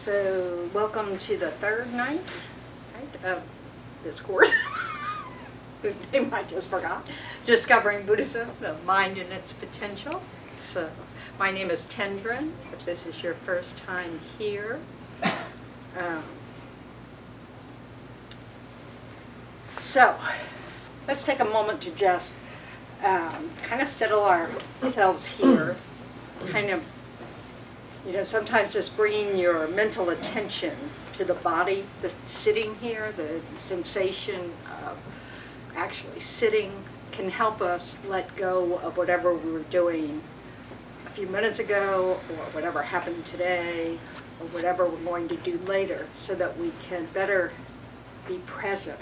So, welcome to the third night, right, of this course, whose name I just forgot, Discovering Buddhism, the Mind and Its Potential. So, my name is Tendron, if this is your first time here. So, let's take a moment to just kind of settle ourselves here, kind of, sometimes just bringing your mental attention to the body that's sitting here, the sensation of actually sitting can help us let go of whatever we were doing a few minutes ago, or whatever happened today, or whatever we're going to do later, so that we can better be present.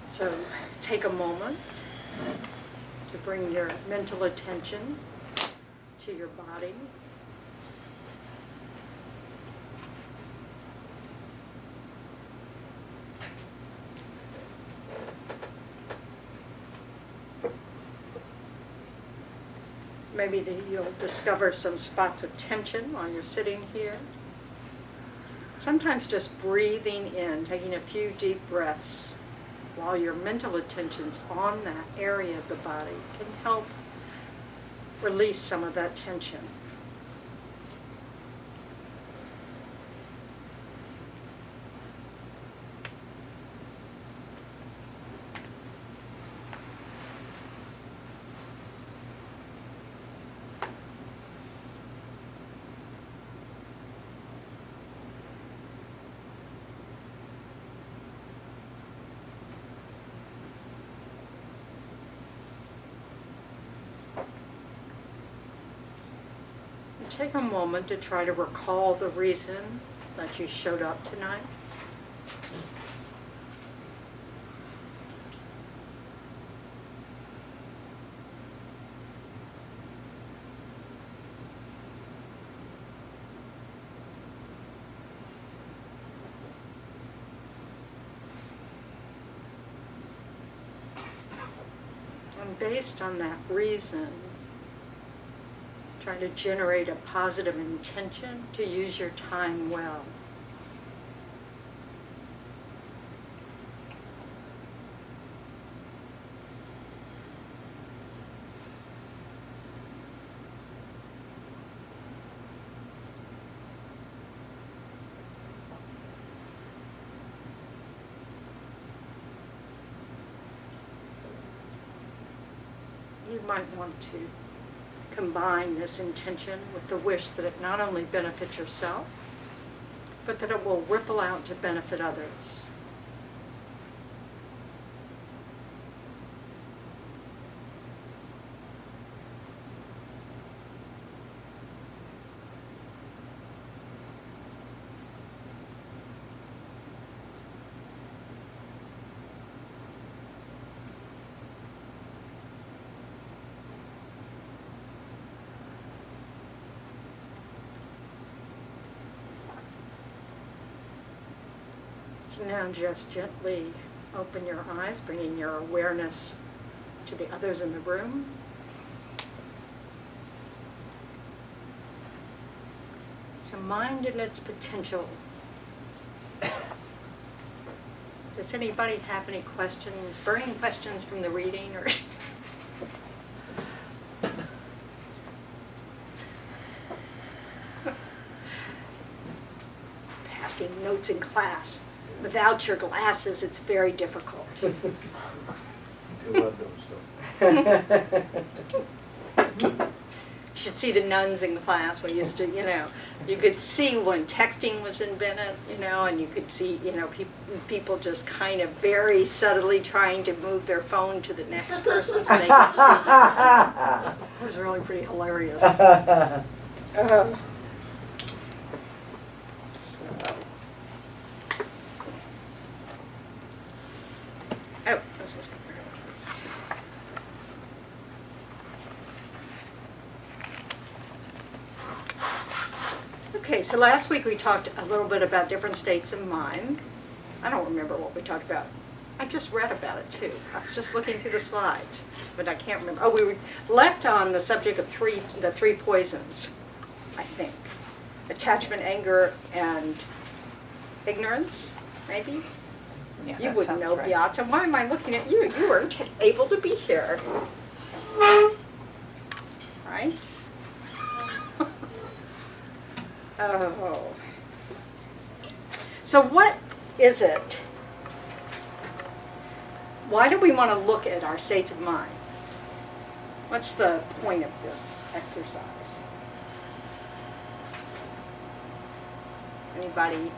So take a moment to bring your mental attention to your body. Maybe you'll discover some spots of tension while you're sitting here. Sometimes just breathing in, taking a few deep breaths while your mental attention's on that area of the body can help release some of that tension. Take a moment to try to recall the reason that you showed up tonight. And based on that reason, trying to generate a positive intention to use your time well. You might want to combine this intention with the wish that it not only benefits yourself, but that it will ripple out to benefit others. So now just gently open your eyes, bringing your awareness to the others in the room. So mind and its potential. Does anybody have any questions, burning questions from the reading, or? Passing notes in class. Without your glasses, it's very difficult. You love those stuff. You should see the nuns in class. We used to, you could see when texting was invented, and you could see, people just kind of very subtly trying to move their phone to the next person so they could see. It was really pretty hilarious. Oh, this is okay, so last week we talked a little bit about different states of mind. I don't remember what we talked about. I just read about it too. I was just looking through the slides, but I can't remember. Oh, we were left on the subject of the three poisons, I think. attachment, anger, and ignorance, maybe? Yeah, You that wouldn't sounds know, right. Beata. Why am I looking at you? You weren't able to be here. Right? Oh. So what is it? Why do we want to look at our states of mind? What's the point of this exercise? Anybody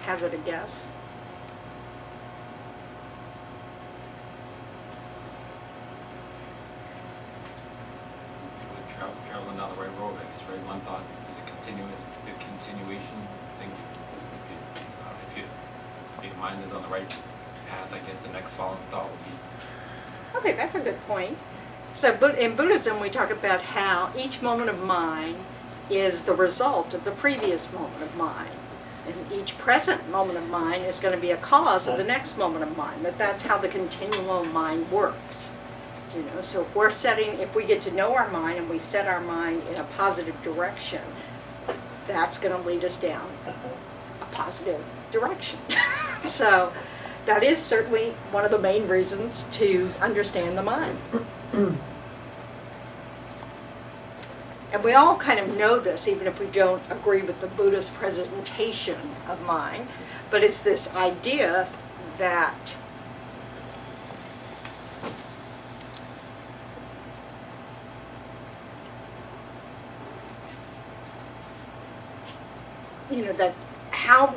hazard a guess? You would traveling down the right road, I guess, right? One thought, the continuation thing. If your mind is on the right path, I guess the next following thought would be. Okay, that's a good point. So in Buddhism, we talk about how each moment of mind is the result of the previous moment of mind. And each present moment of mind is going to be a cause of the next moment of mind. That's how the continuum of mind works. You know, so if we get to know our mind and we set our mind in a positive direction, that's going to lead us down a positive direction. So that is certainly one of the main reasons to understand the mind. And we all kind of know this, even if we don't agree with the Buddhist presentation of mind, but it's this idea that that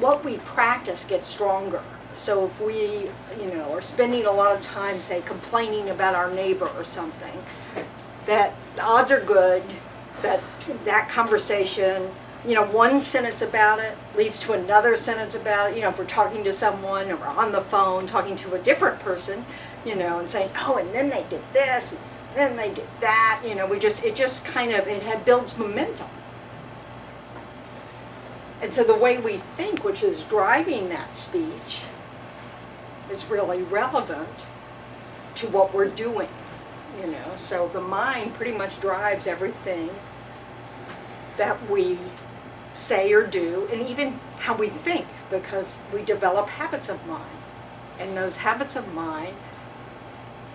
what we practice gets stronger. So if we, are spending a lot of time, say, complaining about our neighbor or something, that the odds are good that conversation, one sentence about it leads to another sentence about it. If we're talking to someone or on the phone talking to a different person, and saying, oh, and then they did this, and then they did that, it builds momentum. And so the way we think, which is driving that speech, is really relevant to what we're doing. So the mind pretty much drives everything that we say or do, and even how we think, because we develop habits of mind. And those habits of mind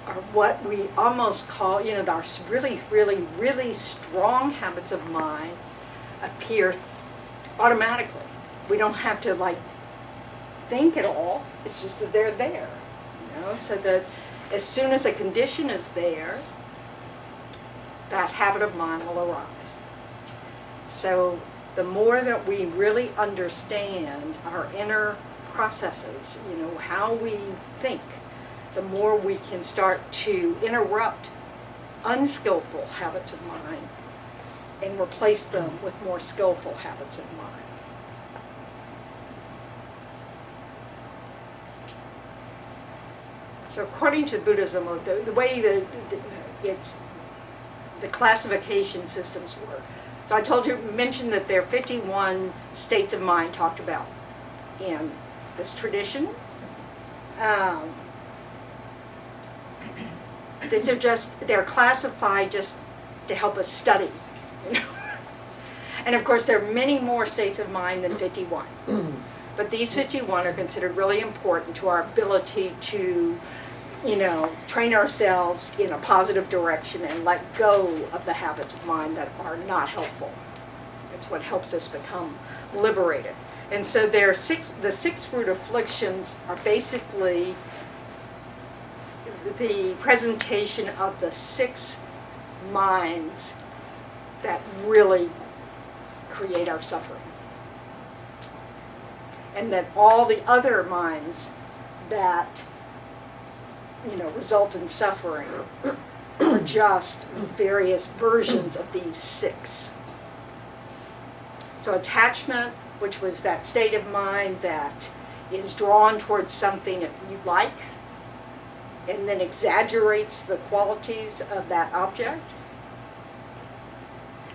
are what we almost call, our really, really, really strong habits of mind appear automatically. We don't have to think at all. It's just that they're there. So that as soon as a condition is there, that habit of mind will arise. So the more that we really understand our inner processes, how we think, the more we can start to interrupt unskillful habits of mind and replace them with more skillful habits of mind. So according to Buddhism, the way that the classification systems work. So I mentioned that there are 51 states of mind talked about in this tradition. They're classified just to help us study. And of course there are many more states of mind than 51. But these 51 are considered really important to our ability to train ourselves in a positive direction and let go of the habits of mind that are not helpful. It's what helps us become liberated. And so the 6 root afflictions are basically the presentation of the 6 minds that really create our suffering. And that all the other minds that result in suffering are just various versions of these 6. So attachment, which was that state of mind that is drawn towards something that you like and then exaggerates the qualities of that object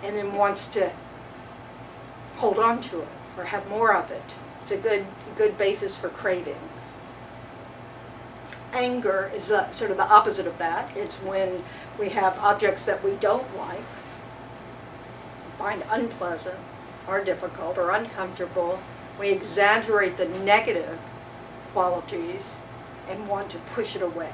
and then wants to hold on to it or have more of it. It's a good basis for craving. Anger is sort of the opposite of that. It's when we have objects that we don't like, find unpleasant, or difficult or uncomfortable, we exaggerate the negative qualities and want to push it away.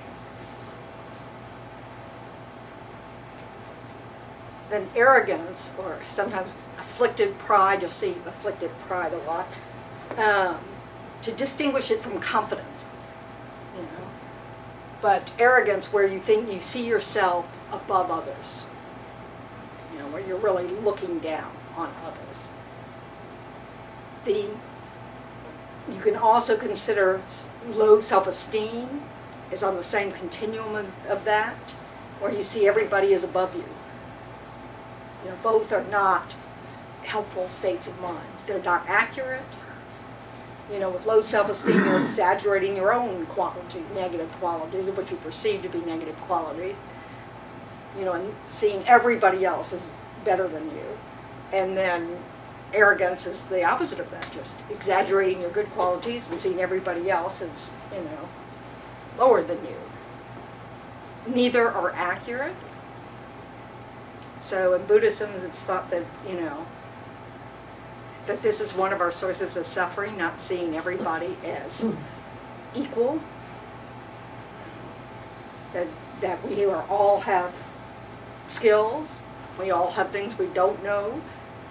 Then arrogance, or sometimes afflicted pride, you'll see afflicted pride a lot, to distinguish it from confidence, you know. But arrogance, where you think you see yourself above others, you know, where you're really looking down on others. You can also consider low self-esteem is on the same continuum of that, where you see everybody as above you. You know, both are not helpful states of mind. They're not accurate. You know, with low self-esteem, you're exaggerating your own negative qualities, or what you perceive to be negative qualities. You know, and seeing everybody else as better than you. And then arrogance is the opposite of that, just exaggerating your good qualities and seeing everybody else as, you know, lower than you. Neither are accurate. So in Buddhism, it's thought that, you know, that this is one of our sources of suffering, not seeing everybody as equal. That we all have skills, we all have things we don't know,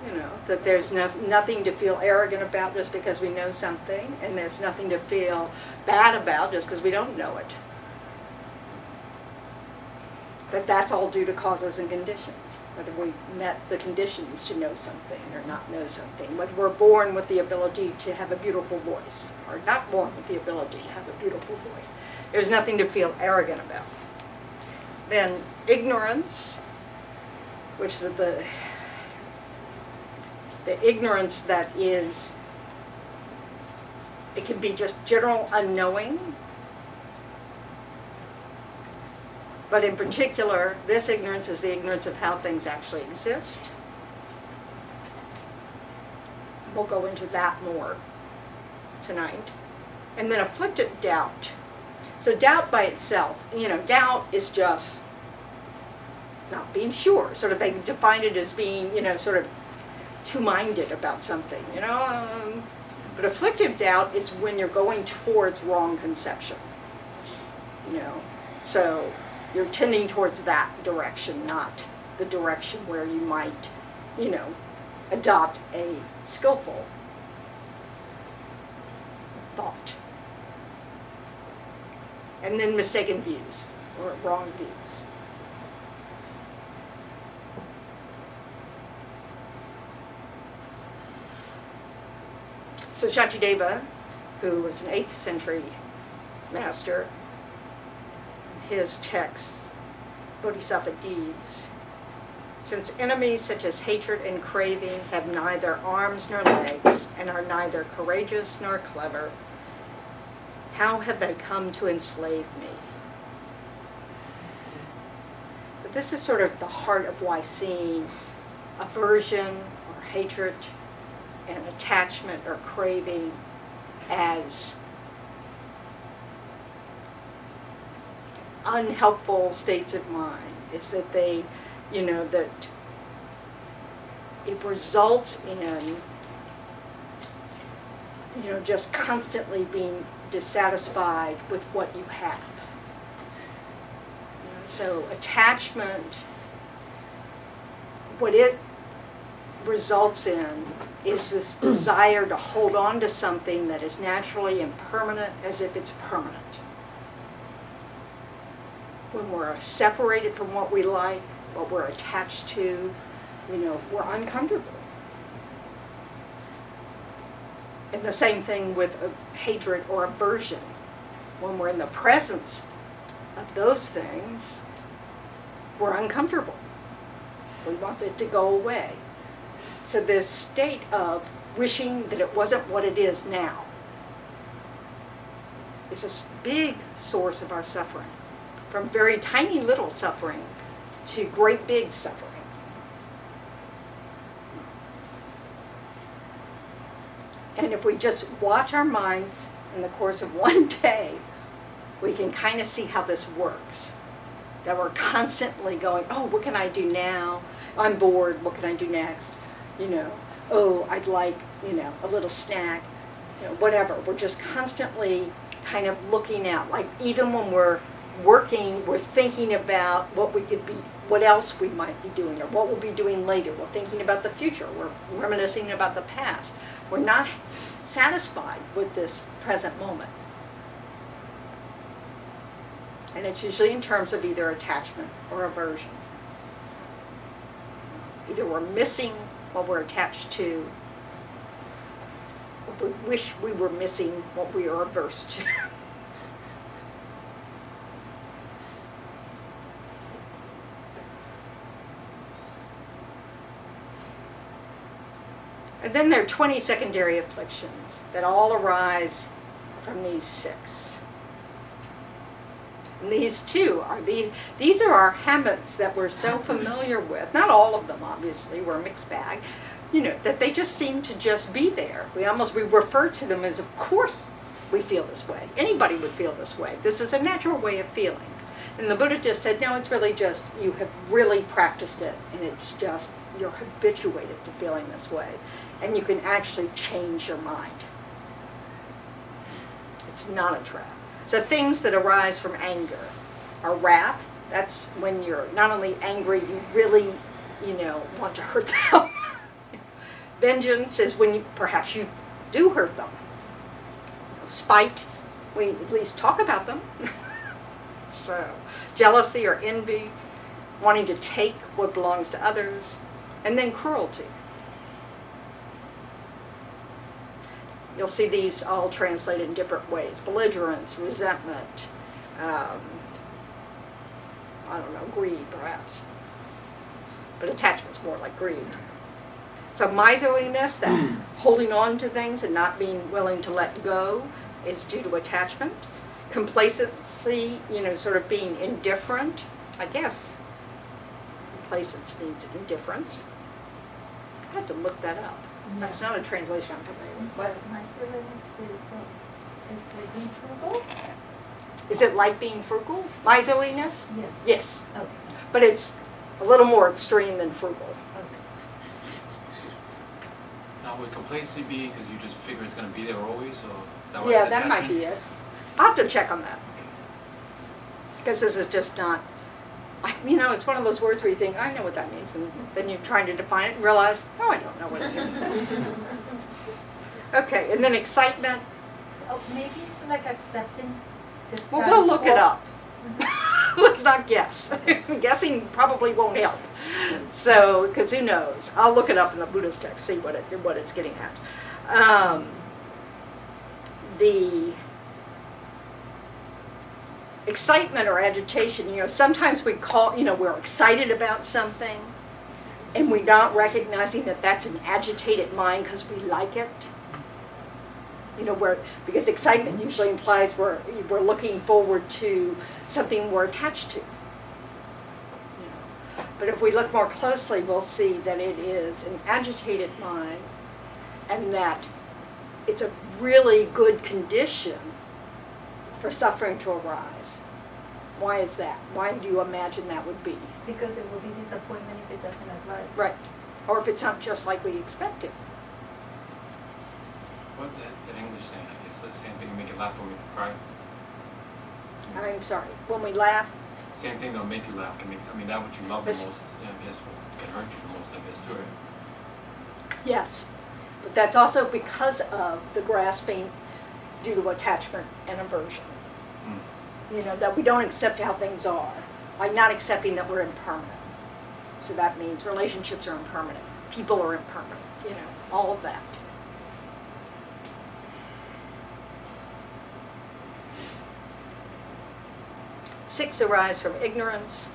you know, that there's nothing to feel arrogant about just because we know something, and there's nothing to feel bad about just because we don't know it. That's all due to causes and conditions, whether we met the conditions to know something or not know something, whether we're born with the ability to have a beautiful voice or not born with the ability to have a beautiful voice. There's nothing to feel arrogant about. Then ignorance, which is the ignorance that is, it can be just general unknowing, but in particular, this ignorance is the ignorance of how things actually exist. We'll go into that more tonight. And then afflicted doubt. So doubt by itself, you know, doubt is just not being sure. Sort of, they define it as being, you know, sort of two-minded about something, you know. But afflicted doubt is when you're going towards wrong conception, you know. So you're tending towards that direction, not the direction where you might, you know, adopt a skillful thought. And then mistaken views, or wrong views. So Shantideva, who was an 8th century master, his text, Bodhisattva Deeds, since enemies such as hatred and craving have neither arms nor legs and are neither courageous nor clever, how have they come to enslave me? But this is sort of the heart of why seeing aversion or hatred and attachment or craving as unhelpful states of mind is that they, you know, that it results in, you know, just constantly being dissatisfied with what you have. You know, so attachment, what it results in is this desire to hold on to something that is naturally impermanent as if it's permanent. When we're separated from what we like, what we're attached to, you know, we're uncomfortable. And the same thing with hatred or aversion. When we're in the presence of those things, we're uncomfortable. We want it to go away. So this state of wishing that it wasn't what it is now is a big source of our suffering. From very tiny little suffering to great big suffering. And if we just watch our minds in the course of one day, we can kind of see how this works. That we're constantly going, oh, what can I do now? I'm bored, what can I do next? You know, oh, I'd like, a little snack, whatever. We're just constantly kind of looking out. Like even when we're working, we're thinking about what else we might be doing or what we'll be doing later. We're thinking about the future. We're reminiscing about the past. We're not satisfied with this present moment. And it's usually in terms of either attachment or aversion. Either we're missing what we're attached to, or we wish we were missing what we are averse to. And then there are 20 secondary afflictions that all arise from these 6. And these too are these are our habits that we're so familiar with. Not all of them, obviously, we're a mixed bag. That they just seem to just be there. We refer to them as, of course, we feel this way. Anybody would feel this way. This is a natural way of feeling. And the Buddha just said, no, it's really just you have really practiced it, and it's just you're habituated to feeling this way. And you can actually change your mind. It's not a trap. So things that arise from anger are wrath. That's when you're not only angry, you really, want to hurt them. Vengeance is when perhaps you do hurt them. Spite, we at least talk about them. So jealousy or envy, wanting to take what belongs to others, and then cruelty. You'll see these all translated in different ways. Belligerence, resentment, greed perhaps. But attachment's more like greed. So miserliness, that holding on to things and not being willing to let go, is due to attachment. Complacency, sort of being indifferent. I guess complacence means indifference. I had to look that up. That's not a translation I'm familiar with. So miserliness is like being frugal? Is it like being frugal? Miserliness? Yes. Yes. Okay. But it's a little more extreme than frugal. Excuse me. Now, would complacency be because you just figure it's going to be there always, or is that why Yeah, it's that might attachment? be it. I'll have to check on that. Because this is just not, it's one of those words where you think, I know what that means. And then you're trying to define it and realize, oh, I don't know what it means. Okay, and then excitement. Oh, maybe it's like accepting the status Well, we'll look it quo. up. Let's not guess. Guessing probably won't help. So, because who knows? I'll look it up in the Buddhist text, see what it's getting at. The excitement or agitation, sometimes we call, we're excited about something, and we're not recognizing that that's an agitated mind because we like it. Because excitement usually implies we're looking forward to something we're attached to. But if we look more closely, we'll see that it is an agitated mind, and that it's a really good condition for suffering to arise. Why is that? Why do you imagine that would be? Because there will be disappointment if it doesn't arise. Right. Or if it's not just like we expected. What that English saying, I guess, the same thing, make you laugh or make you cry. I'm sorry. When we laugh, Same thing that'll make you laugh can make, that what you love the This- most, I guess, what can hurt you the most, I guess, too, right? yes. But that's also because of the grasping due to attachment and aversion. That we don't accept how things are. Like not accepting that we're impermanent. So that means relationships are impermanent. People are impermanent. All of that. Six arise from ignorance.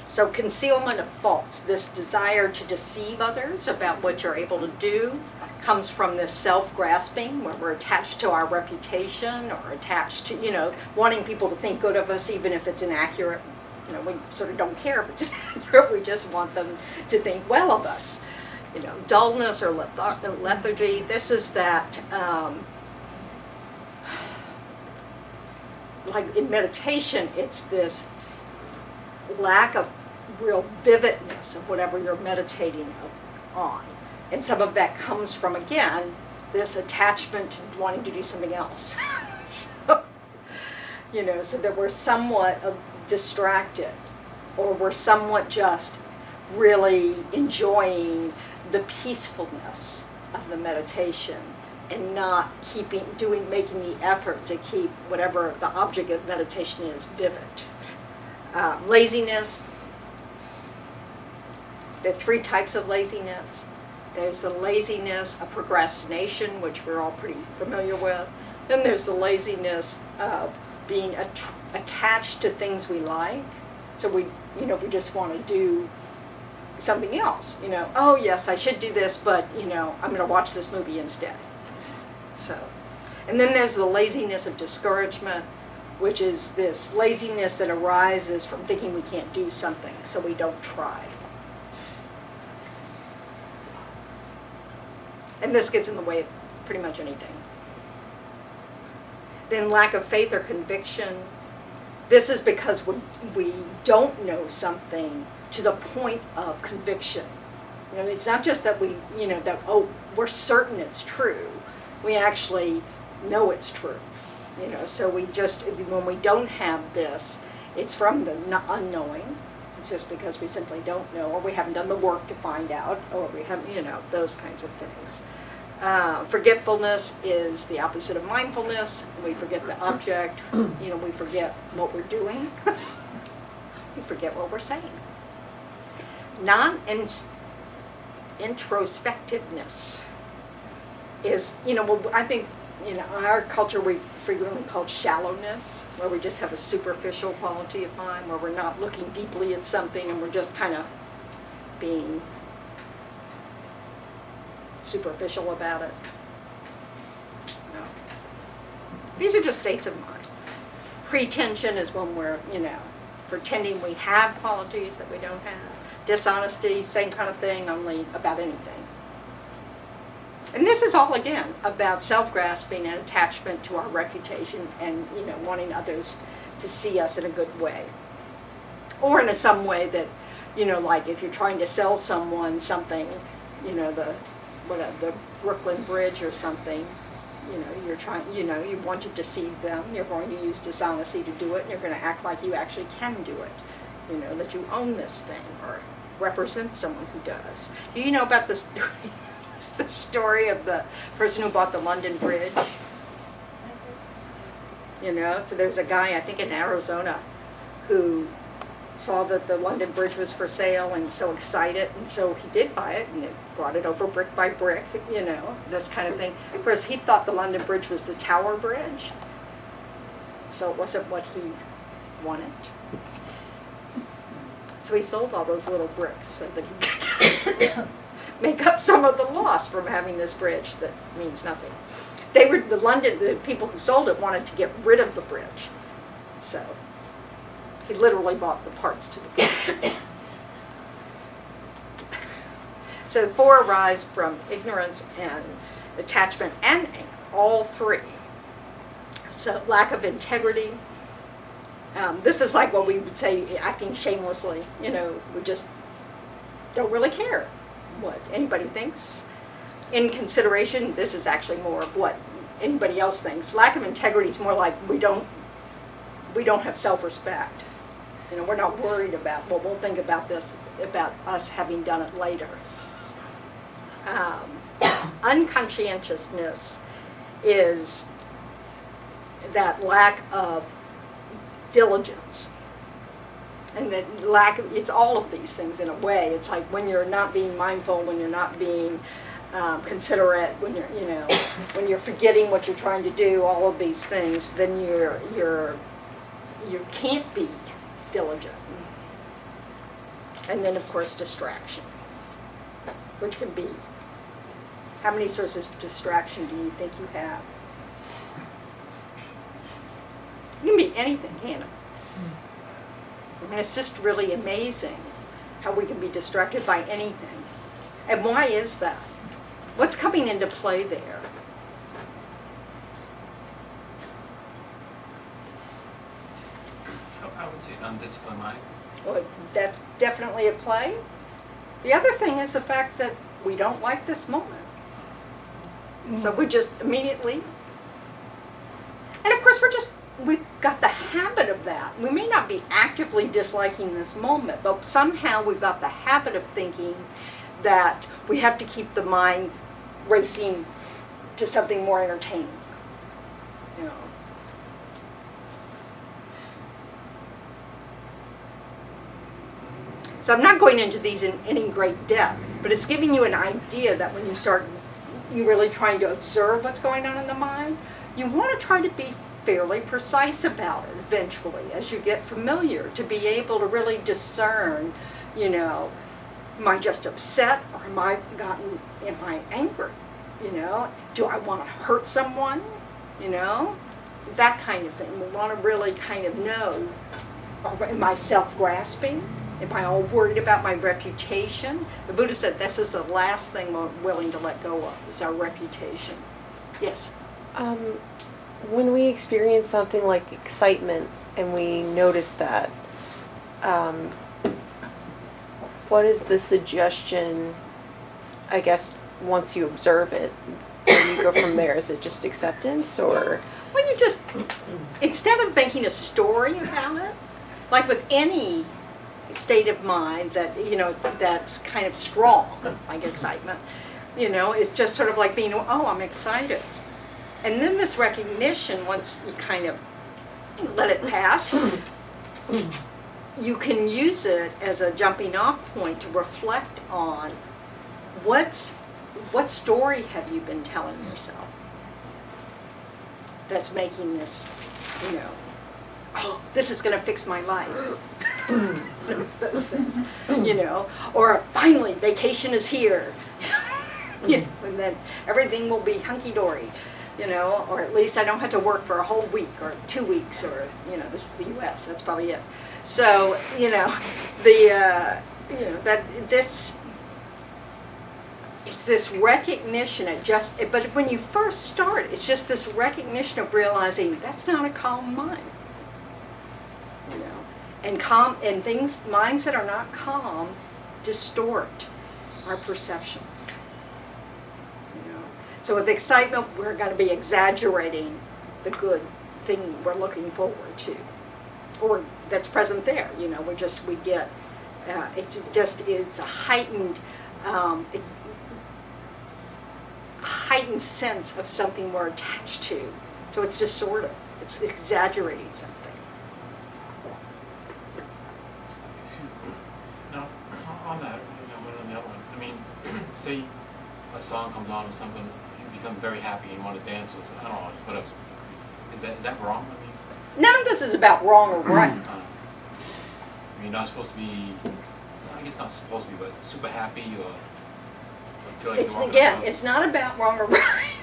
So concealment of faults, this desire to deceive others about what you're able to do, comes from this self-grasping where we're attached to our reputation or attached to, wanting people to think good of us even if it's inaccurate. We sort of don't care if it's inaccurate, we just want them to think well of us. Dullness or lethargy, this is that, like in meditation, it's this lack of real vividness of whatever you're meditating on. And some of that comes from, again, this attachment to wanting to do something else. So, so that we're somewhat distracted, or we're somewhat just really enjoying the peacefulness of the meditation and not making the effort to keep whatever the object of meditation is vivid. Laziness. There are 3 types of laziness. There's the laziness of procrastination, which we're all pretty familiar with. Then there's the laziness of being attached to things we like. So we just want to do something else. Oh yes, I should do this, but I'm going to watch this movie instead. So, and then there's the laziness of discouragement, which is this laziness that arises from thinking we can't do something, so we don't try. And this gets in the way of pretty much anything. Then lack of faith or conviction. This is because we don't know something to the point of conviction. It's not just that we're certain it's true. We actually know it's true. So when we don't have this, it's from the unknowing, just because we simply don't know, or we haven't done the work to find out, or we haven't, those kinds of things. Forgetfulness is the opposite of mindfulness. We forget the object. We forget what we're doing. We forget what we're saying. Non-introspectiveness is, I think, in our culture we frequently call shallowness, where we just have a superficial quality of mind, where we're not looking deeply at something and we're just kind of being superficial about it. No. These are just states of mind. Pretension is when we're, pretending we have qualities that we don't have. Dishonesty, same kind of thing, only about anything. And this is all, again, about self-grasping and attachment to our reputation and, wanting others to see us in a good way. Or in some way that, like if you're trying to sell someone something, the Brooklyn Bridge or something, you're trying, you want to deceive them, you're going to use dishonesty to do it, and you're going to act like you actually can do it, that you own this thing or represent someone who does. Do you know about the story of the person who bought the London Bridge? So there's a guy, I think in Arizona, who saw that the London Bridge was for sale and so excited, and so he did buy it, and they brought it over brick by brick, this kind of thing. Of course, he thought the London Bridge was the Tower Bridge, so it wasn't what he wanted. So he sold all those little bricks so that he could make up some of the loss from having this bridge that means nothing. The people who sold it wanted to get rid of the bridge, so he literally bought the parts to the bridge. So the 4 arise from ignorance and attachment and anger, all 3. So lack of integrity. This is like what we would say, acting shamelessly. We just don't really care what anybody thinks. Inconsideration, this is actually more of what anybody else thinks. Lack of integrity is more like we don't have self-respect. We're not worried about what we'll think about this, about us having done it later. Unconscientiousness is that lack of diligence. And that it's all of these things in a way. It's like when you're not being mindful, when you're not being considerate, when when you're forgetting what you're trying to do, all of these things, then you can't be diligent. And then, of course, distraction, which can be, how many sources of distraction do you think you have? It can be anything, can't it? It's just really amazing how we can be distracted by anything. And why is that? What's coming into play there? I would say an undisciplined mind. Well, that's definitely at play. The other thing is the fact that we don't like this moment. So we just immediately, and of course we've got the habit of that. We may not be actively disliking this moment, but somehow we've got the habit of thinking that we have to keep the mind racing to something more entertaining. You know. So I'm not going into these in any great depth, but it's giving you an idea that when you're really trying to observe what's going on in the mind, you want to try to be fairly precise about it eventually as you get familiar, to be able to really discern, you know, am I just upset, or am I angry? You know, do I want to hurt someone? You know, that kind of thing. We want to really kind of know, or am I self-grasping? Am I all worried about my reputation? The Buddha said this is the last thing we're willing to let go of, is our reputation. Yes? When we experience something like excitement and we notice that, what is the suggestion, I guess, once you observe it, where you go from there? Is it just acceptance, or? Well, you just, instead of making a story about it, like with any state of mind that, you know, that's kind of strong, like excitement, you know, it's just sort of like being, oh, I'm excited. And then this recognition, once you kind of let it pass, you can use it as a jumping off point to reflect on what story have you been telling yourself that's making this, you know, oh, this is going to fix my life. Those things, you know, or finally vacation is here, you know, and then everything will be hunky-dory, you know, or at least I don't have to work for a whole week or 2 weeks, or, you know, this is the U.S., that's probably it. So, you know, you know, that it's this recognition, but when you first start, it's just this recognition of realizing that's not a calm mind. You know, and minds that are not calm distort our perceptions. You know, so with excitement, we're going to be exaggerating the good thing we're looking forward to, or that's present there. You know, we get it's a heightened heightened sense of something we're attached to. So it's distorted. It's exaggerating something. Now, on that, on that one, I mean, say a song comes on or something, you become very happy and you want to dance with it. I don't know, whatever. Is that wrong? I mean, None of this is about wrong or right. you're not supposed to be, I guess not supposed to be, but super happy or feel like It's not about wrong or right.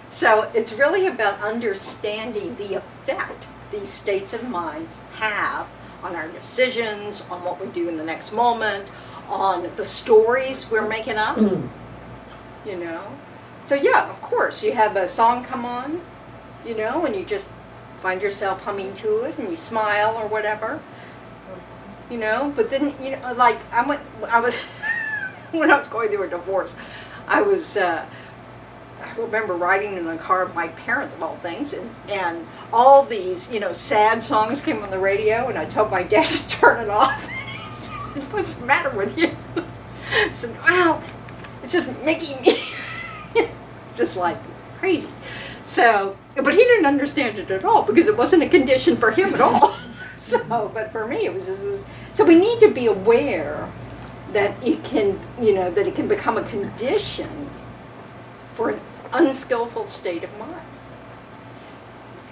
So it's really about understanding the effect these states of mind have on our decisions, on what we do in the next moment, on the stories we're making up, you know. So yeah, of course, you have a song come on, you know, and you just find yourself humming to it and you smile or whatever, you know. But then, you know, like I was when I was going through a divorce, I remember riding in a car with my parents, of all things, and all these, you know, sad songs came on the radio, and I told my dad to turn it off. He said, "What's the matter with you?" I said, "Wow, it's just making me," it's just like crazy. So, but he didn't understand it at all, because it wasn't a condition for him at all. So, but for me, it was just this. So we need to be aware that it can, you know, that it can become a condition for an unskillful state of mind.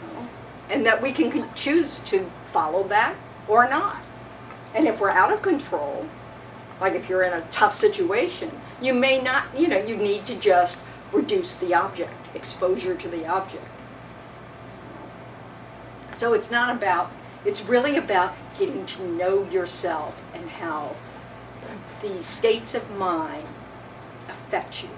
You know? And that we can choose to follow that or not. And if we're out of control, like if you're in a tough situation, you may not, you know, you need to just reduce the object, exposure to the object. So it's not about, it's really about getting to know yourself and how these states of mind affect you.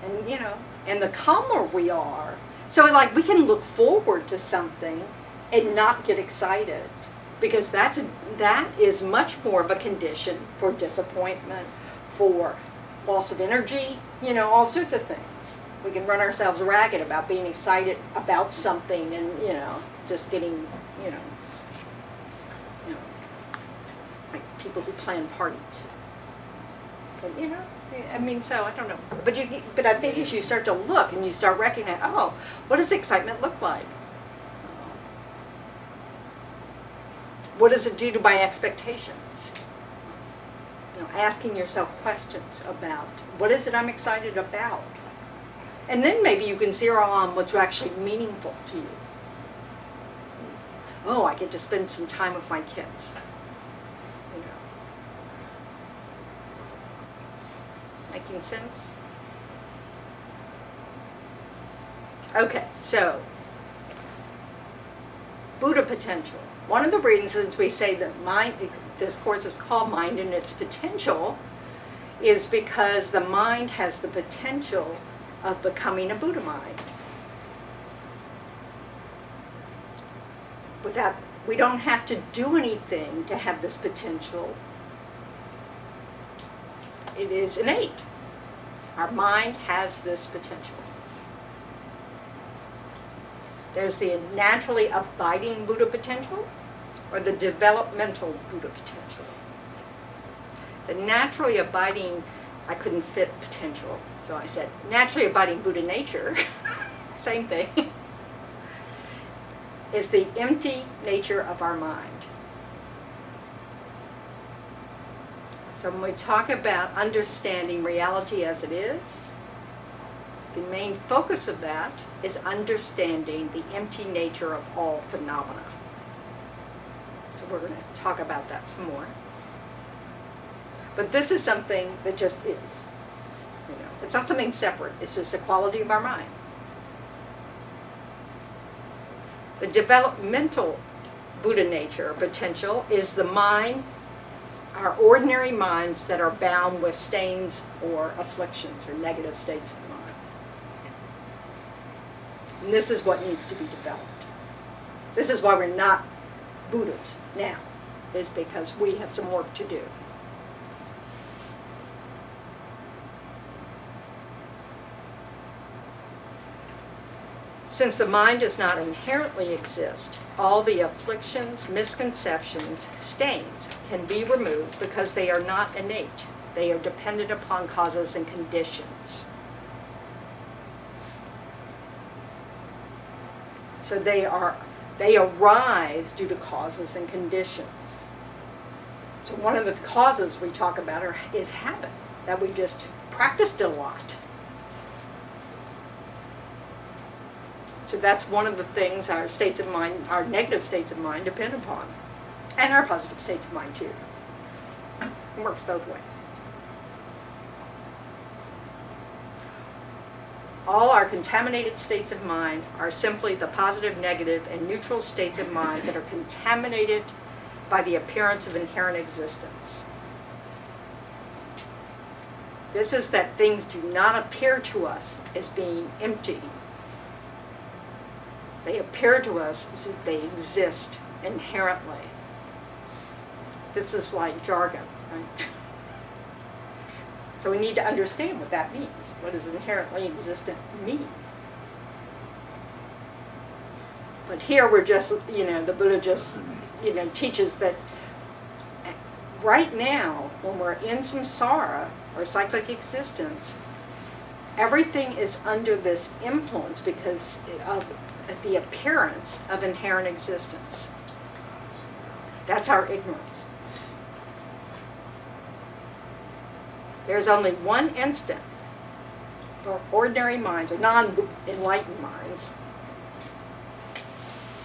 And, you know, and the calmer we are, so like we can look forward to something and not get excited, because that is much more of a condition for disappointment, for loss of energy, all sorts of things. We can run ourselves ragged about being excited about something and, just getting, like people who plan parties. But, so I don't know. But I think as you start to look and you start recognizing, oh, what does excitement look like? What does it do to my expectations? Asking yourself questions about what is it I'm excited about? And then maybe you can zero on what's actually meaningful to you. Oh, I get to spend some time with my kids. Making sense? Okay, so Buddha potential. One of the reasons we say that this course is called Mind and Its Potential is because the mind has the potential of becoming a Buddha mind. We don't have to do anything to have this potential. It is innate. Our mind has this potential. There's the naturally abiding Buddha potential or the developmental Buddha potential. The naturally abiding, I couldn't fit potential, so I said naturally abiding Buddha nature, same thing, is the empty nature of our mind. So when we talk about understanding reality as it is, the main focus of that is understanding the empty nature of all phenomena. So we're going to talk about that some more. But this is something that just is. It's not something separate. It's just a quality of our mind. The developmental Buddha nature, potential, is the mind, our ordinary minds that are bound with stains or afflictions or negative states of mind. And this is what needs to be developed. This is why we're not Buddhas now, is because we have some work to do. Since the mind does not inherently exist, all the afflictions, misconceptions, stains can be removed because they are not innate. They are dependent upon causes and conditions. So they arise due to causes and conditions. So one of the causes we talk about is habit, that we just practiced a lot. So that's one of the things our states of mind, our negative states of mind depend upon. And our positive states of mind too. It works both ways. All our contaminated states of mind are simply the positive, negative, and neutral states of mind that are contaminated by the appearance of inherent existence. This is that things do not appear to us as being empty. They appear to us as if they exist inherently. This is like jargon, right? So we need to understand what that means. What does inherently existent mean? But here we're just, the Buddha just, teaches that right now, when we're in samsara, or cyclic existence, everything is under this influence because of the appearance of inherent existence. That's our ignorance. There's only one instant for ordinary minds, or non-enlightened minds,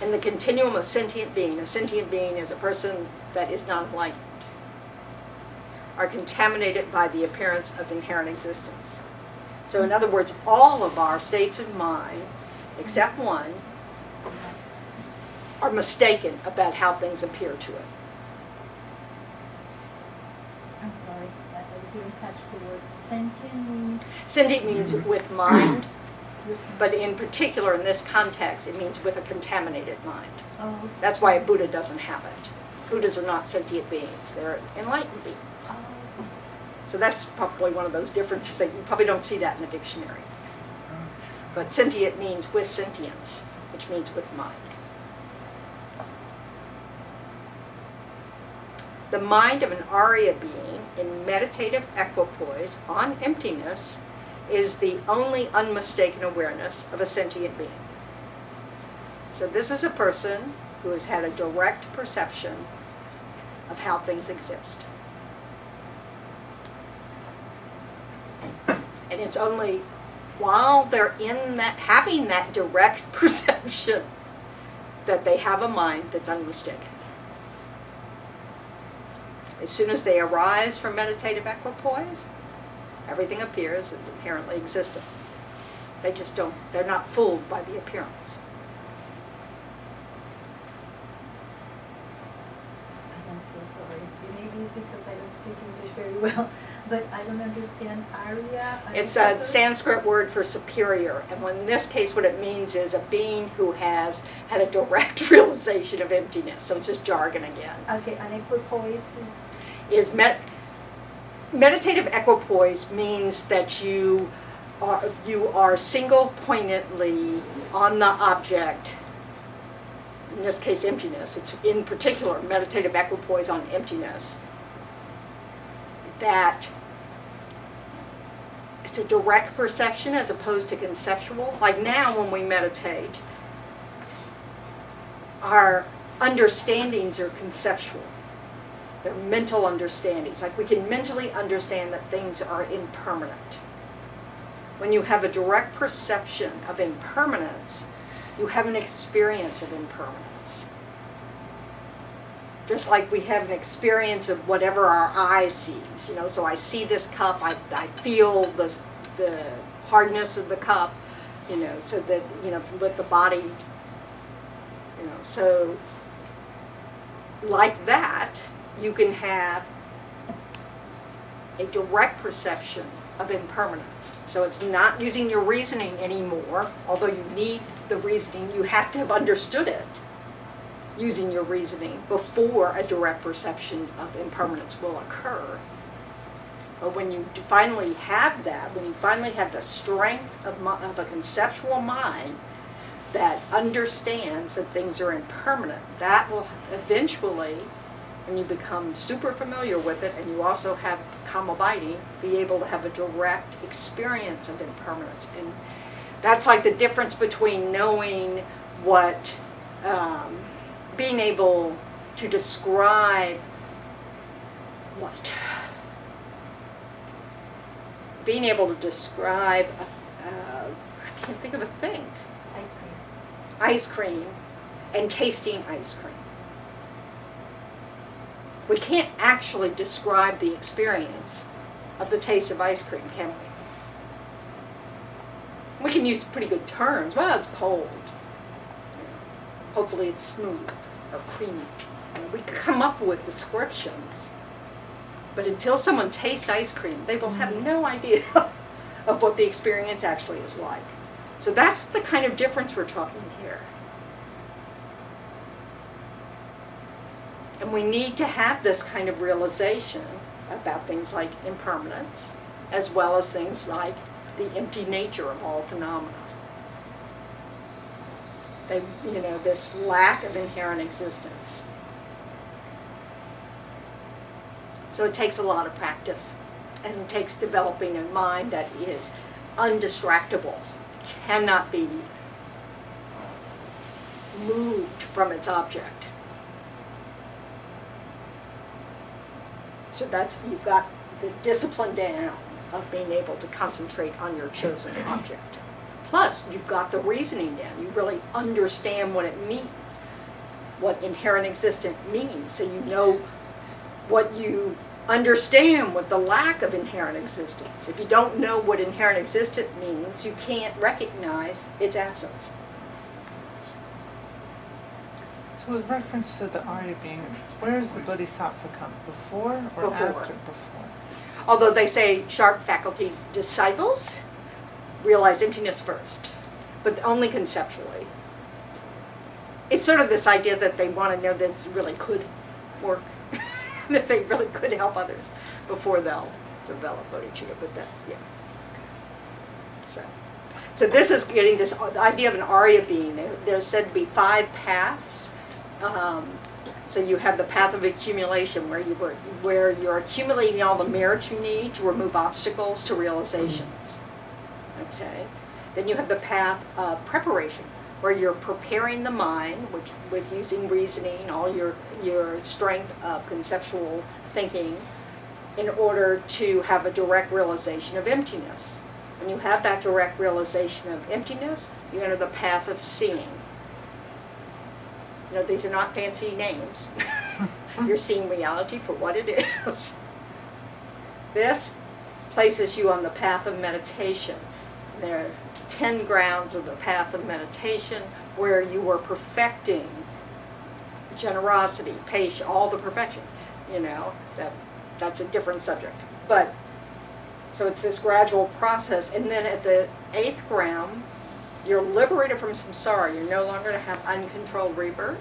in the continuum of sentient being. A sentient being is a person that is not enlightened, are contaminated by the appearance of inherent existence. So in other words, all of our states of mind, except one, are mistaken about how things appear to it. I'm sorry, I didn't catch the word. Sentient means? Sentient means with mind, but in particular in this context, it means with a contaminated mind. Oh. That's why a Buddha doesn't have it. Buddhas are not sentient beings, they're enlightened beings. Oh. So that's probably one of those differences that you probably don't see that in the dictionary. But sentient means with sentience, which means with mind. The mind of an arya being in meditative equipoise on emptiness is the only unmistaken awareness of a sentient being. So this is a person who has had a direct perception of how things exist. And it's only while they're in that, having that direct perception, that they have a mind that's unmistaken. As soon as they arise from meditative equipoise, everything appears as inherently existent. They just don't, they're not fooled by the appearance. I'm so sorry. Maybe it's because I don't speak English very well, but I don't understand arya. It's a Sanskrit word for superior, and in this case what it means is a being who has had a direct realization of emptiness. So it's just jargon again. Okay, an equipoise Meditative equipoise means that you are single-pointedly on the object, in this case emptiness. It's in particular meditative equipoise on emptiness. That it's a direct perception as opposed to conceptual. Like now when we meditate, our understandings are conceptual. They're mental understandings. Like we can mentally understand that things are impermanent. When you have a direct perception of impermanence, you have an experience of impermanence. Just like we have an experience of whatever our eye sees, you know. So I see this cup, I feel the hardness of the cup, you know, so that, you know, with the body, you know, so like that, you can have a direct perception of impermanence. So it's not using your reasoning anymore, although you need the reasoning, you have to have understood it using your reasoning before a direct perception of impermanence will occur. But when you finally have that, when you finally have the strength of a conceptual mind that understands that things are impermanent, that will eventually, when you become super familiar with it and you also have kama-abiding, be able to have a direct experience of impermanence. And that's like the difference between knowing what, being able to describe what? Being able to describe, I can't think of a thing. ice cream. Ice cream and tasting ice cream. We can't actually describe the experience of the taste of ice cream, can we? We can use pretty good terms. Well, it's cold. Hopefully it's smooth or creamy. We can come up with descriptions. But until someone tastes ice cream, they will have no idea of what the experience actually is like. So that's the kind of difference we're talking here. And we need to have this kind of realization about things like impermanence, as well as things like the empty nature of all phenomena. This lack of inherent existence. So it takes a lot of practice, and it takes developing a mind that is undistractable, cannot be moved from its object. So you've got the discipline down of being able to concentrate on your chosen object. Plus, you've got the reasoning down. You really understand what it means, what inherent existence means. So you know what you understand with the lack of inherent existence. If you don't know what inherent existence means, you can't recognize its absence. So with reference to the Arya being, where does the Bodhisattva come? Before or Before. after? Before. Although they say sharp faculty disciples realize emptiness first, but only conceptually. It's sort of this idea that they want to know that it really could work, that they really could help others before they'll develop bodhicitta, but that's, yeah. So this is getting this the idea of an arya being. There's said to be 5 paths. So you have the path of accumulation, where you're accumulating all the merit you need to remove obstacles to realizations. Okay. Then you have the path of preparation, where you're preparing the mind, with using reasoning, all your strength of conceptual thinking, in order to have a direct realization of emptiness. When you have that direct realization of emptiness, you enter the path of seeing. You know, these are not fancy names. You're seeing reality for what it is. This places you on the path of meditation. There are 10 grounds of the path of meditation where you are perfecting generosity, patience, all the perfections. You know, that's a different subject. But so it's this gradual process, and then at the 8th ground, you're liberated from samsara. You're no longer to have uncontrolled rebirth,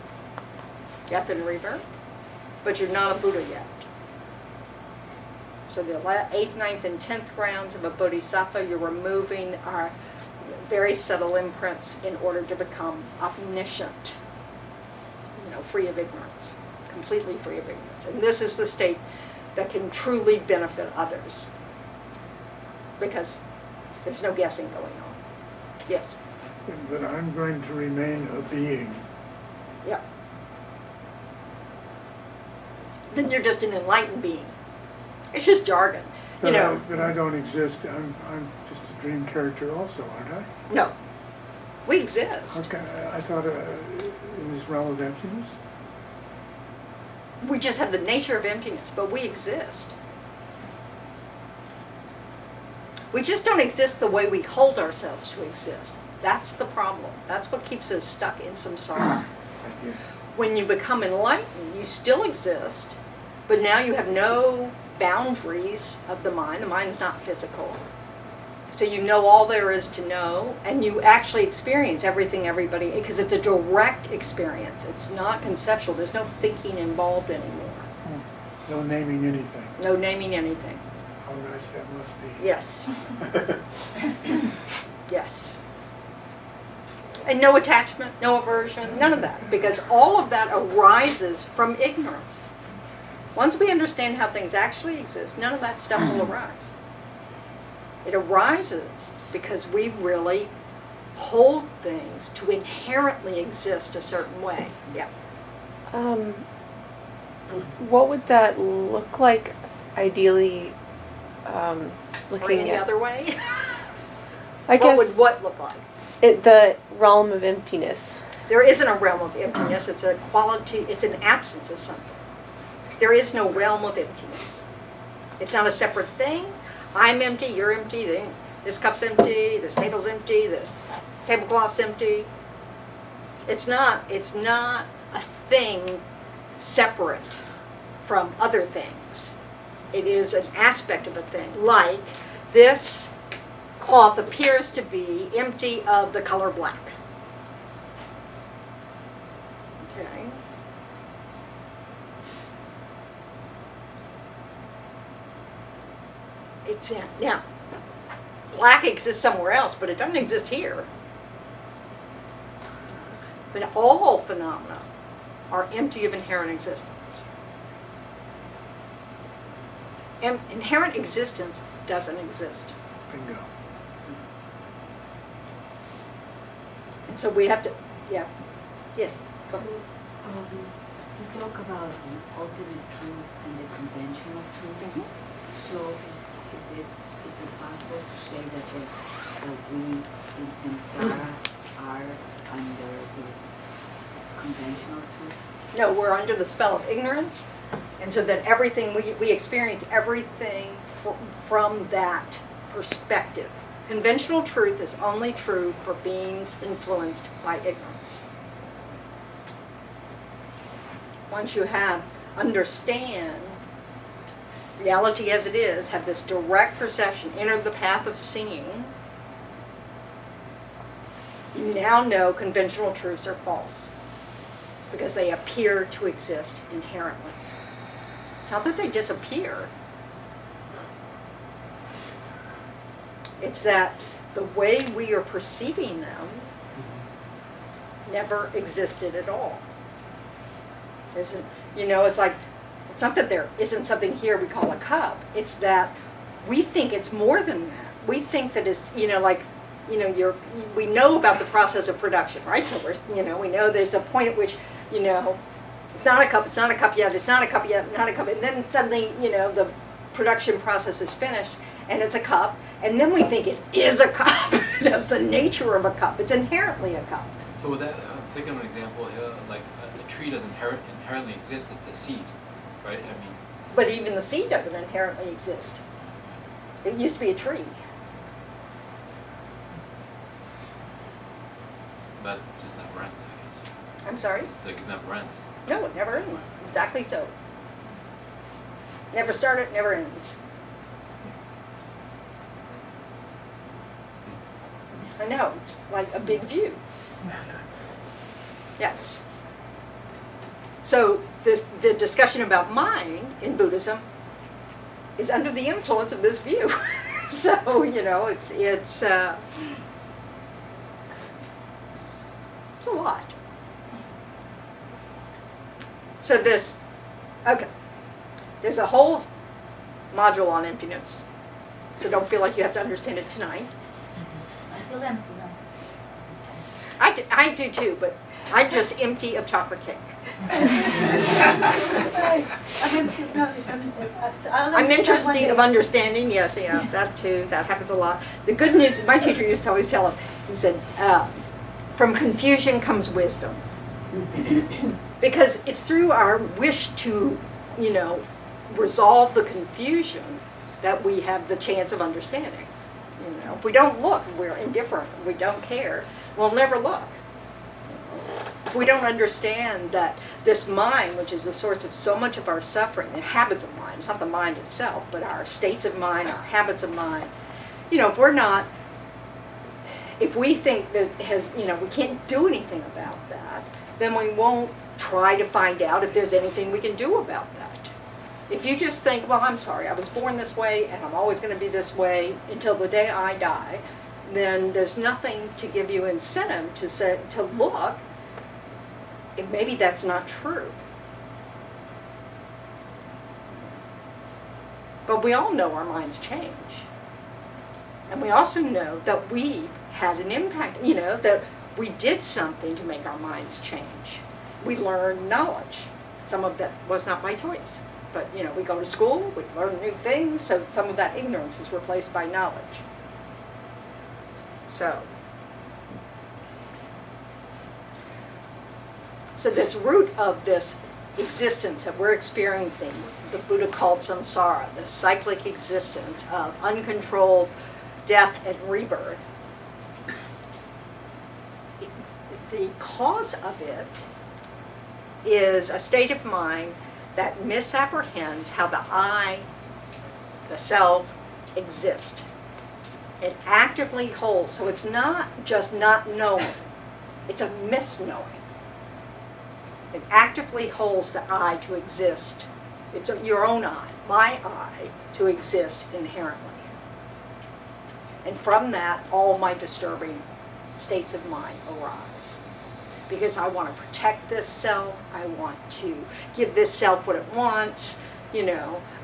death and rebirth, but you're not a Buddha yet. So the 8th, 9th, and 10th grounds of a bodhisattva, you're removing our very subtle imprints in order to become omniscient, free of ignorance, completely free of ignorance. And this is the state that can truly benefit others, because there's no guessing going on. Yes? But I'm going to remain a being. Yeah. Then you're just an enlightened being. It's just jargon. But I don't exist. I'm just a dream character also, aren't I? No. We exist. Okay, I thought in this realm of emptiness. We just have the nature of emptiness, but we exist. We just don't exist the way we hold ourselves to exist. That's the problem. That's what keeps us stuck in samsara. Thank you. When you become enlightened, you still exist, but now you have no boundaries of the mind. The mind is not physical. So you know all there is to know, and you actually experience everything, everybody, because it's a direct experience. It's not conceptual. There's no thinking involved anymore. No naming anything. No naming anything. How nice that must be. Yes. Yes. And no attachment, no aversion, none of that, because all of that arises from ignorance. Once we understand how things actually exist, none of that stuff will arise. It arises because we really hold things to inherently exist a certain way. Yeah. What would that look like, ideally, Or looking any at? other way? I What guess would what look like? the realm of emptiness. There isn't a realm of emptiness. It's a quality, it's an absence of something. There is no realm of emptiness. It's not a separate thing. I'm empty, you're empty, this cup's empty, this table's empty, this tablecloth's empty. It's not a thing separate from other things. It is an aspect of a thing. Like this cloth appears to be empty of the color black. Okay. Now, black exists somewhere else, but it doesn't exist here. But all phenomena are empty of inherent existence. Inherent existence doesn't exist. Bingo. And so we have to, yeah. Yes. So, you talk about the ultimate truth and the conventional truth. Mhm. So is it possible to say that we in samsara are under the conventional truth? No, we're under the spell of ignorance, and so that everything, we experience everything from that perspective. Conventional truth is only true for beings influenced by ignorance. Once you understand reality as it is, have this direct perception, enter the path of seeing, you now know conventional truths are false because they appear to exist inherently. It's not that they disappear. It's that the way we are perceiving them never existed at all. There's it's like, it's not that there isn't something here we call a cup. It's that we think it's more than that. We think that it's, we know about the process of production, right? So we know there's a point at which, it's not a cup yet, it's not a cup yet, not a cup. And then suddenly, the production process is finished and it's a cup. And then we think it is a cup. It has the nature of a cup. It's inherently a cup. So with that, think of an example here, like a tree doesn't inherently exist, it's a seed, right? I mean, But even the seed doesn't inherently exist. It used to be a tree. that just never ends, I guess. I'm sorry? It's like it never ends. No, it never ends. Exactly so. Never started, never ends. I know, it's like a big view. Yes. So the discussion about mind in Buddhism is under the influence of this view. So, it's a lot. So there's a whole module on emptiness. So don't feel like you have to understand it tonight. I feel empty now. I do too, but I'm just empty of chocolate cake. I'm interested of understanding, yes, yeah, that too, that happens a lot. The good news, my teacher used to always tell us, he said, from confusion comes wisdom. Because it's through our wish to, resolve the confusion that we have the chance of understanding. If we don't look, we're indifferent, we don't care, we'll never look. If we don't understand that this mind, which is the source of so much of our suffering, the habits of mind, it's not the mind itself, but our states of mind, our habits of mind, if we think we can't do anything about that, then we won't try to find out if there's anything we can do about that. If you just think, well, I'm sorry, I was born this way and I'm always going to be this way until the day I die, then there's nothing to give you incentive to look if maybe that's not true. But we all know our minds change. And we also know that we had an impact, that we did something to make our minds change. We learned knowledge. Some of that was not by choice. But, we go to school, we learn new things, so some of that ignorance is replaced by knowledge. So this root of this existence that we're experiencing, the Buddha called samsara, the cyclic existence of uncontrolled death and rebirth, the cause of it is a state of mind that misapprehends how the I, the self, exist. It actively holds, so it's not just not knowing, it's a misknowing. It actively holds the I to exist. It's your own I, my I, to exist inherently. And from that, all my disturbing states of mind arise. Because I want to protect this self, I want to give this self what it wants,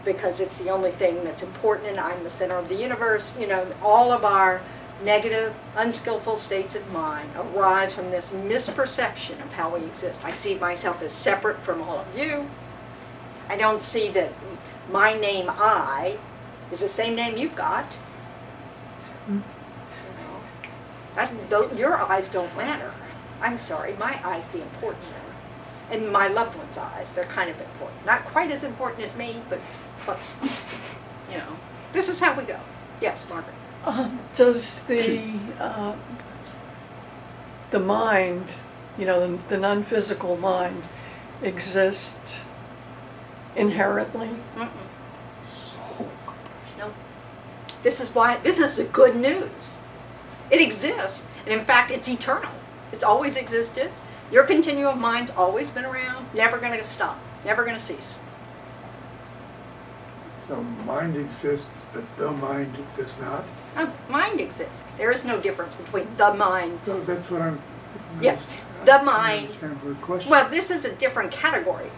because it's the only thing that's important and I'm the center of the universe. All of our negative, unskillful states of mind arise from this misperception of how we exist. I see myself as separate from all of you. I don't see that my name, I, is the same name you've got. Your eyes don't matter. I'm sorry, my eye's the important one. And my loved one's eyes, they're kind of important. Not quite as important as me, but close. This is how we go. Yes, Margaret. Does the mind, the non-physical mind, exist inherently? Mm-mm. No. This is the good news. It exists, and in fact, it's eternal. It's always existed. Your continuum of mind's always been around, never going to stop, never going to cease. So mind exists, but the mind does not? Mind exists. There is no difference between the mind. So that's what I'm. Yes, I the don't mind. understand her question. Well, this is a different category.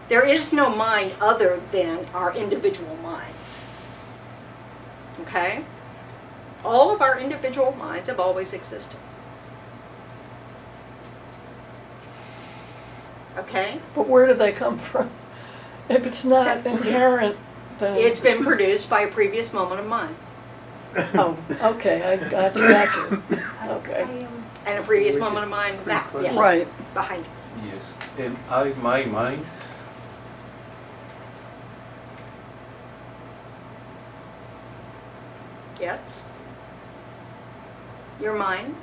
There is no mind other than our individual minds. Okay? All of our individual minds have always existed. Okay? But where do they come from? If it's not inherent, then. It's been produced by a previous moment of mind. Oh, okay, I got you. Okay. And a previous moment of mind, that, yes. Right. Behind it. Yes, and my mind, Yes? Your mind?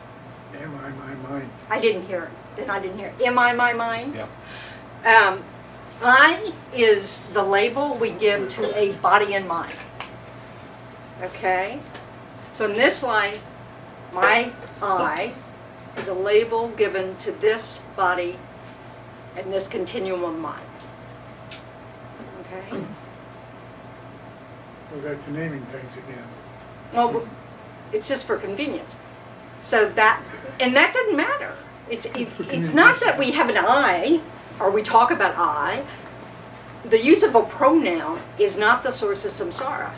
Am I my mind? I didn't hear it. Then I didn't hear it. Am I my mind? yeah. I is the label we give to a body and mind. Okay? So in this life, my I is a label given to this body and this continuum of mind. Okay? We're back to naming things again. Well, it's just for convenience. So that, and that doesn't matter. It's not that we have an I, or we talk about I. The use of a pronoun is not the source of samsara.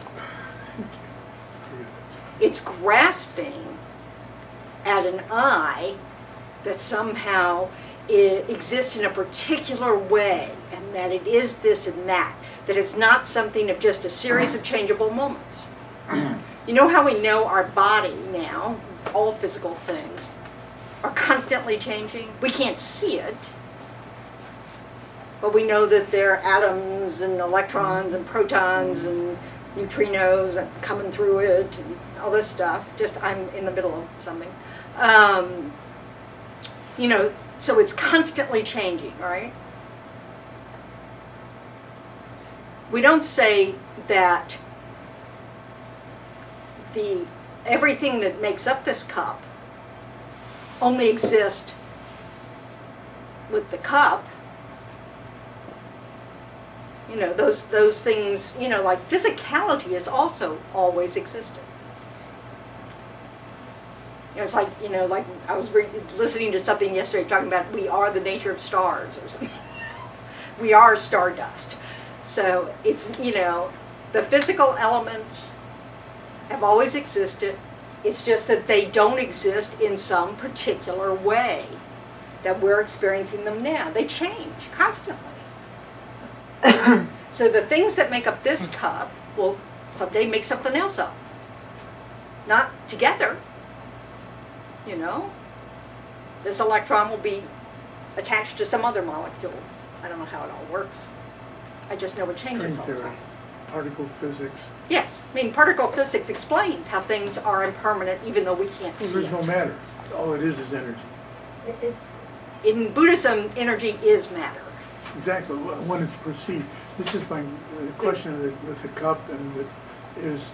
It's grasping at an I that somehow exists in a particular way, and that it is this and that it's not something of just a series of changeable moments. You know how we know our body now, all physical things, are constantly changing? We can't see it, but we know that there are atoms and electrons and protons and neutrinos and coming through it and all this stuff. Just, I'm in the middle of something. You know, so it's constantly changing, right? We don't say that everything that makes up this cup only exists with the cup. You know, those things, you know, like physicality has also always existed. You know, it's like, you know, like I was listening to something yesterday talking about we are the nature of stars or something. We are stardust. So it's, you know, the physical elements have always existed. It's just that they don't exist in some particular way that we're experiencing them now. They change constantly. So the things that make up this cup will someday make something else up. Not together, you know. This electron will be attached to some other molecule. I don't know how it all works. I just know it changes String all the theory, time. particle physics. Yes, I mean particle physics explains how things are impermanent even though we can't Well, see there's it. no matter. All it is energy. In Buddhism, energy is matter. Exactly, when it's perceived. This is my question with the cup and is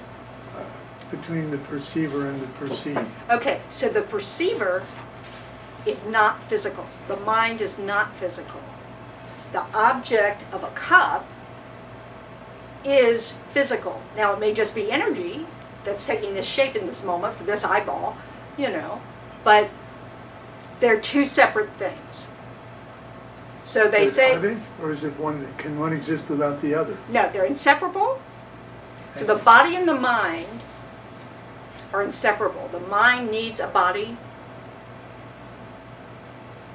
between the perceiver and the perceived. Okay, so the perceiver is not physical. The mind is not physical. The object of a cup is physical. Now, it may just be energy that's taking this shape in this moment for this eyeball, you know, but they're two separate things. So they say... Are they? Or is it one that, can one exist without the other? No, they're inseparable. So the body and the mind are inseparable. The mind needs a body,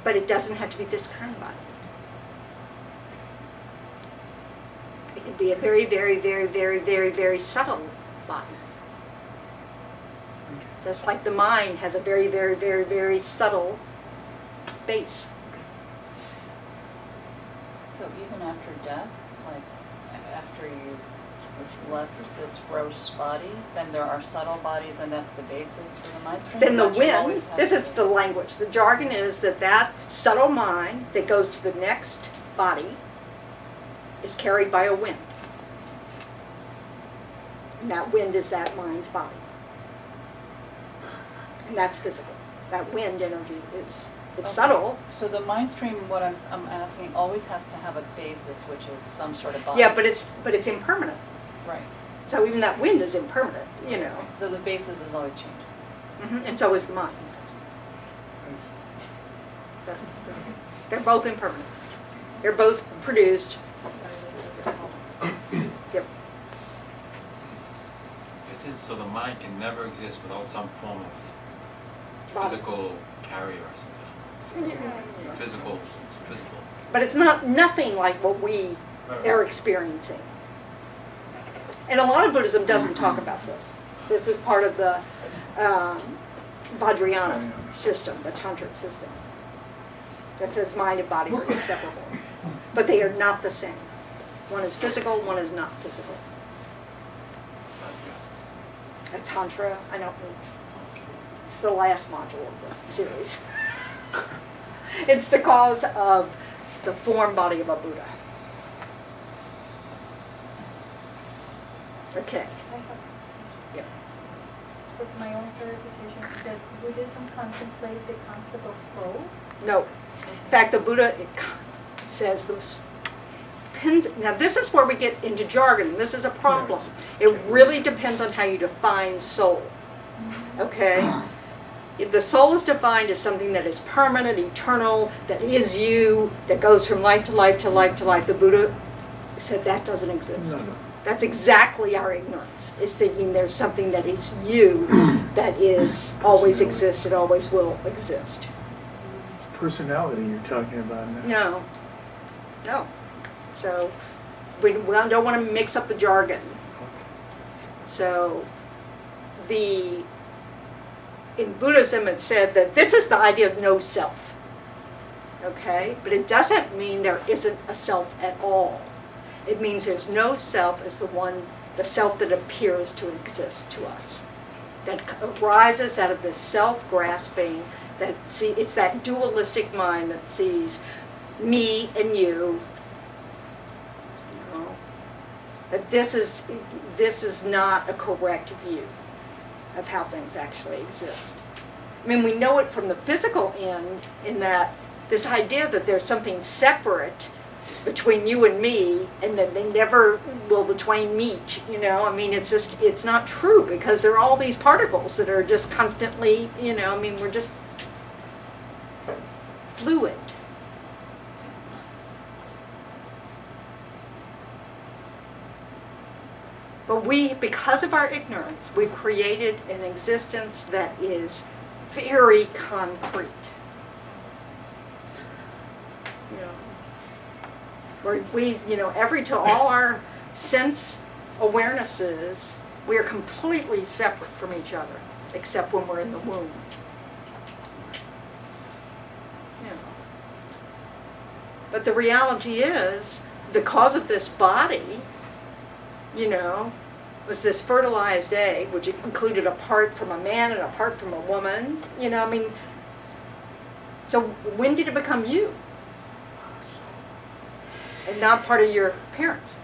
but it doesn't have to be this kind of body. It could be a very, very, very, very, very, very subtle body. Just like the mind has a very, very, very, very subtle base. So even after death, like after you left this gross body, then there are subtle bodies, and that's the basis for the mind stream? Then the That's what wind, always has this to is be? the language. The jargon is that subtle mind that goes to the next body is carried by a wind. And that wind is that mind's body. And that's physical. That wind energy is, it's Okay. subtle. So the mind stream, what I'm asking, always has to have a basis, which is some sort of body. Yeah, but it's impermanent. Right. So even that wind is impermanent, So the basis is always changing. and so is the mind. So they're both impermanent. They're both produced. Yep. So the mind can never exist without some form of Body. physical carrier or something. Physical. But it's nothing like what we are experiencing. And a lot of Buddhism doesn't talk about this. This is part of the Vajrayana system, the tantric system. That says mind and body are inseparable. But they are not the same. One is physical, one is not physical. A tantra, I don't know, it's the last module of the series. It's the cause of the form body of a Buddha. Okay. Yep. For my own clarification, does Buddhism contemplate the concept of soul? No. In fact, the Buddha says this. Now this is where we get into jargon. This is a problem. It really depends on how you define soul. Okay? If the soul is defined as something that is permanent, eternal, that is you, that goes from life to life to life to life, the Buddha said that doesn't exist. No. That's exactly our ignorance, is thinking there's something that is you, that is always existed, always will exist. Personality you're talking about now. No. So we don't want to mix up the jargon. So in Buddhism it said that this is the idea of no self. Okay? But it doesn't mean there isn't a self at all. It means there's no self as the self that appears to exist to us. That arises out of this self-grasping, it's that dualistic mind that sees me and you. That this is not a correct view of how things actually exist. I mean, we know it from the physical end in that this idea that there's something separate between you and me, and that they never will the twain meet, I mean, it's not true, because there are all these particles that are just constantly, we're just fluid. But because of our ignorance, we've created an existence that is very concrete. Where to all our sense awarenesses, we are completely separate from each other, except when we're in the womb. But the reality is, the cause of this body, was this fertilized egg, which included a part from a man and a part from a woman. So when did it become you? And not part of your parents.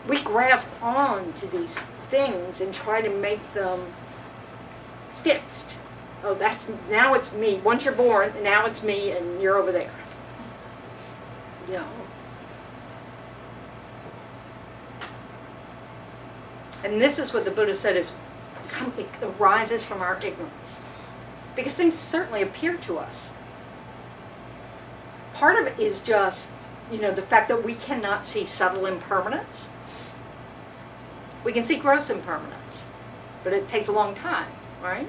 We grasp on to these things and try to make them fixed. Oh, now it's me. Once you're born, now it's me, and you're over there. And this is what the Buddha said it arises from our ignorance. Because things certainly appear to us. Part of it is just, the fact that we cannot see subtle impermanence. We can see gross impermanence, but it takes a long time, right?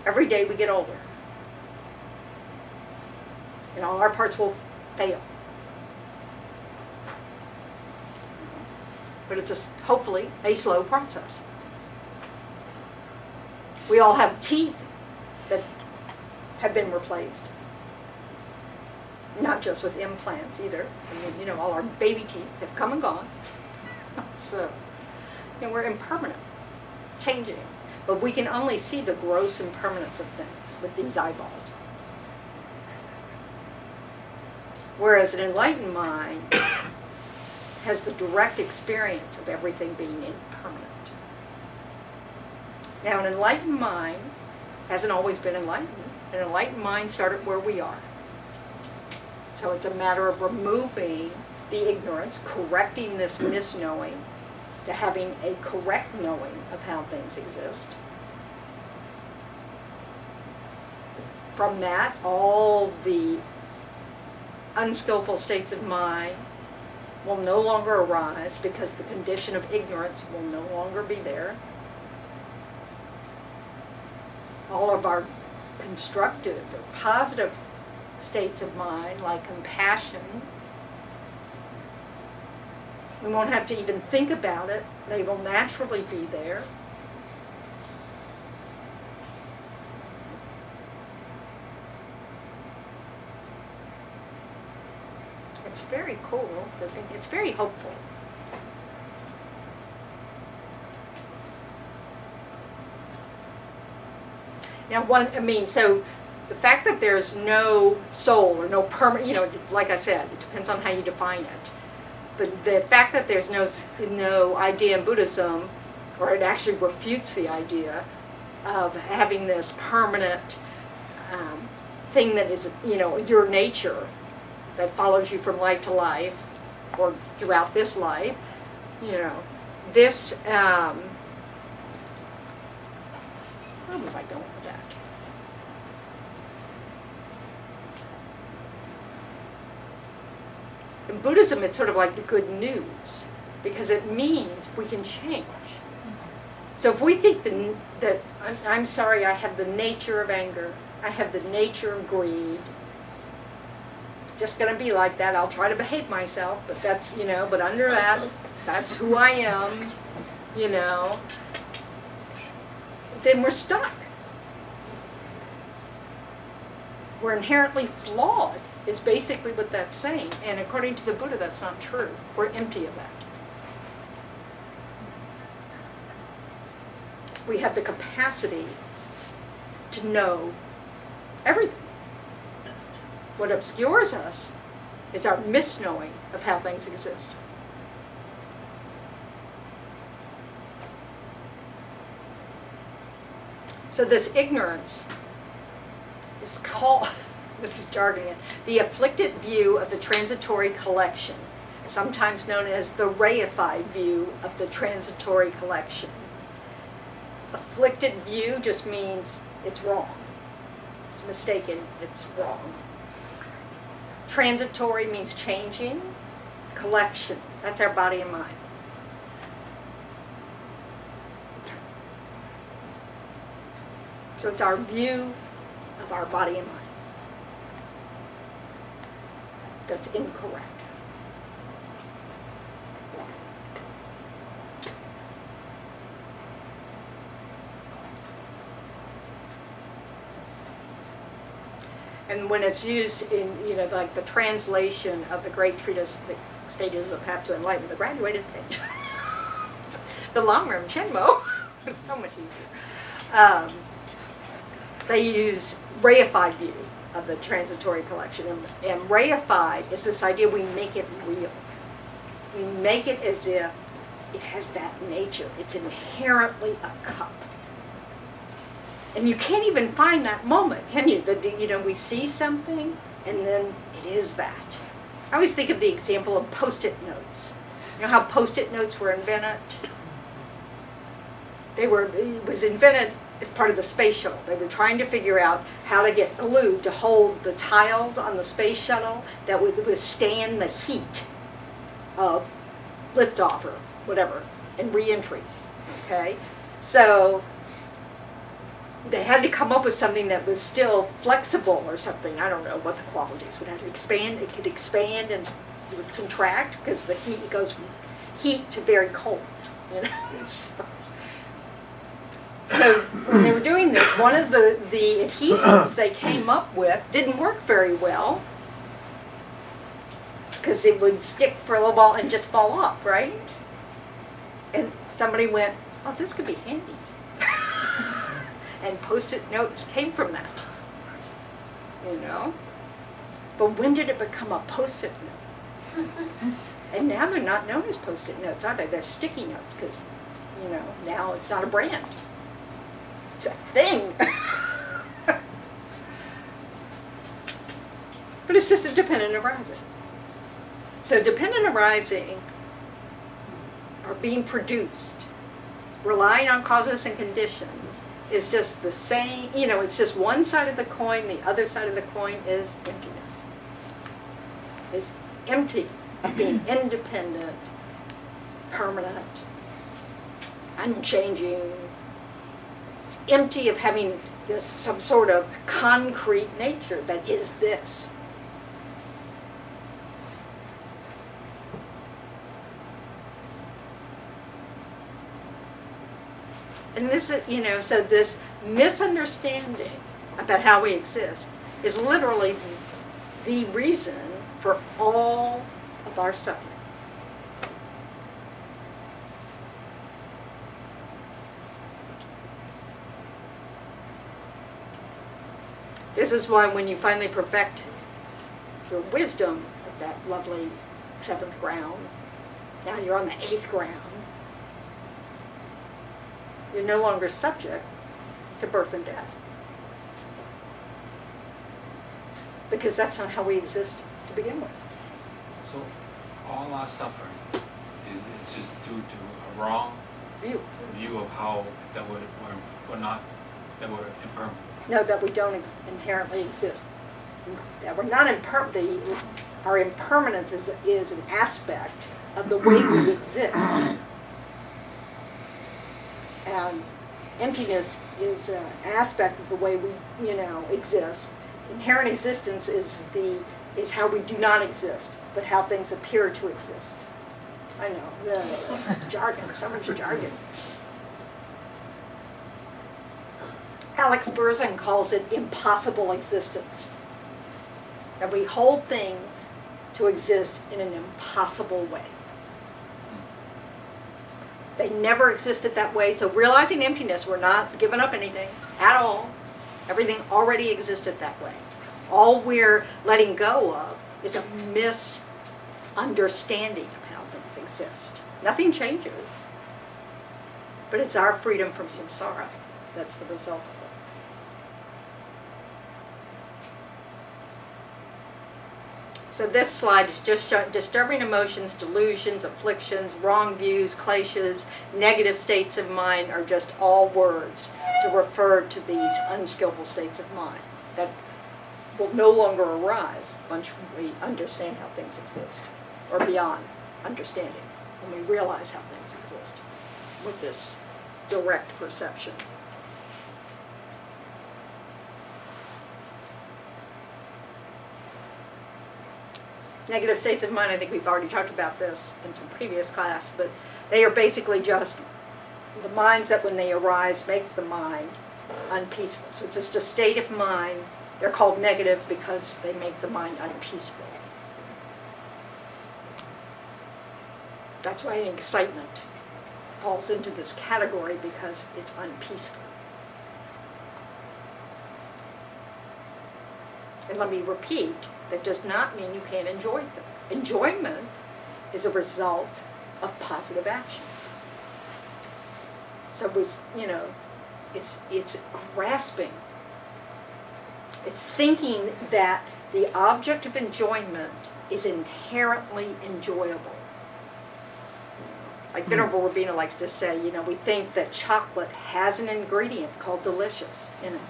Every day we get older. Our parts will fail. But it's hopefully a slow process. We all have teeth that have been replaced. Not just with implants either. All our baby teeth have come and gone. So, we're impermanent, changing. But we can only see the gross impermanence of things with these eyeballs. Whereas an enlightened mind has the direct experience of everything being impermanent. Now, an enlightened mind hasn't always been enlightened. An enlightened mind started where we are. So it's a matter of removing the ignorance, correcting this misknowing, to having a correct knowing of how things exist. From that, all the unskillful states of mind will no longer arise because the condition of ignorance will no longer be there. All of our constructive or positive states of mind, like compassion, we won't have to even think about it. They will naturally be there. It's very cool to think. It's very hopeful. Now, so the fact that there's no soul or no permanent, like I said, it depends on how you define it. But the fact that there's no idea in Buddhism, or it actually refutes the idea of having this permanent thing that is, your nature, that follows you from life to life, or throughout this life, this, where was I going with that? In Buddhism, it's sort of like the good news, because it means we can change. So if we think that I'm sorry, I have the nature of anger, I have the nature of greed, just going to be like that, I'll try to behave myself, but that's, but under that, that's who I am, then we're stuck. We're inherently flawed, is basically what that's saying. And according to the Buddha, that's not true. We're empty of that. We have the capacity to know everything. What obscures us is our misknowing of how things exist. So this ignorance is called, this is jargon, the afflicted view of the transitory collection, sometimes known as the reified view of the transitory collection. Afflicted view just means it's wrong. It's mistaken, it's wrong. Transitory means changing. Collection, that's our body and mind. So it's our view of our body and mind that's incorrect. And when it's used in, like the translation of the great treatise, The Stages of the Path to Enlightenment, the graduated page, the long-run Shenmo, it's so much easier. They use reified view of the transitory collection. And reified is this idea we make it real. We make it as if it has that nature. It's inherently a cup. And you can't even find that moment, can you? That we see something, and then it is that. I always think of the example of Post-it notes. You know how Post-it notes were invented? It was invented as part of the space shuttle. They were trying to figure out how to get glue to hold the tiles on the space shuttle that would withstand the heat of liftoff or whatever, and re-entry. Okay? So they had to come up with something that was still flexible or something. I don't know what the qualities would have to expand. It could expand and it would contract because the heat, it goes from heat to very cold. So when they were doing this, one of the adhesives they came up with didn't work very well because it would stick for a little while and just fall off, right? And somebody went, oh, this could be handy. And Post-it notes came from that, But when did it become a Post-it note? And now they're not known as Post-it notes, are they? They're sticky notes because, now it's not a brand. It's a thing. But it's just a dependent arising. So dependent arising, or being produced, relying on causes and conditions, is just the same, it's just one side of the coin, the other side of the coin is emptiness. Is empty of being independent, permanent, unchanging. It's empty of having this some sort of concrete nature that is this. And this is, so this misunderstanding about how we exist is literally the reason for all of our suffering. This is why when you finally perfect your wisdom of that lovely 7th ground, now you're on the 8th ground, you're no longer subject to birth and death. Because that's not how we exist to begin with. So all our suffering is just due to a wrong view of how that we're not, that we're impermanent. No, that we don't inherently exist. That we're not impermanent. Our impermanence is an aspect of the way we exist. And emptiness is an aspect of the way we, exist. Inherent existence is how we do not exist, but how things appear to exist. I know, jargon, so much jargon. Alex Berzin calls it impossible existence. And we hold things to exist in an impossible way. They never existed that way. So realizing emptiness, we're not giving up anything at all. Everything already existed that way. All we're letting go of is a misunderstanding of how things exist. Nothing changes. But it's our freedom from samsara that's the result of it. So this slide is just showing disturbing emotions, delusions, afflictions, wrong views, kleshas, negative states of mind are just all words to refer to these unskillful states of mind that will no longer arise once we understand how things exist, or beyond understanding, when we realize how things exist with this direct perception. Negative states of mind, I think we've already talked about this in some previous class, but they are basically just the minds that when they arise make the mind unpeaceful. So it's just a state of mind. They're called negative because they make the mind unpeaceful. That's why excitement falls into this category, because it's unpeaceful. And let me repeat, that does not mean you can't enjoy things. Enjoyment is a result of positive actions. So it's grasping. It's thinking that the object of enjoyment is inherently enjoyable. Like Venerable Rabina likes to say, we think that chocolate has an ingredient called delicious in it.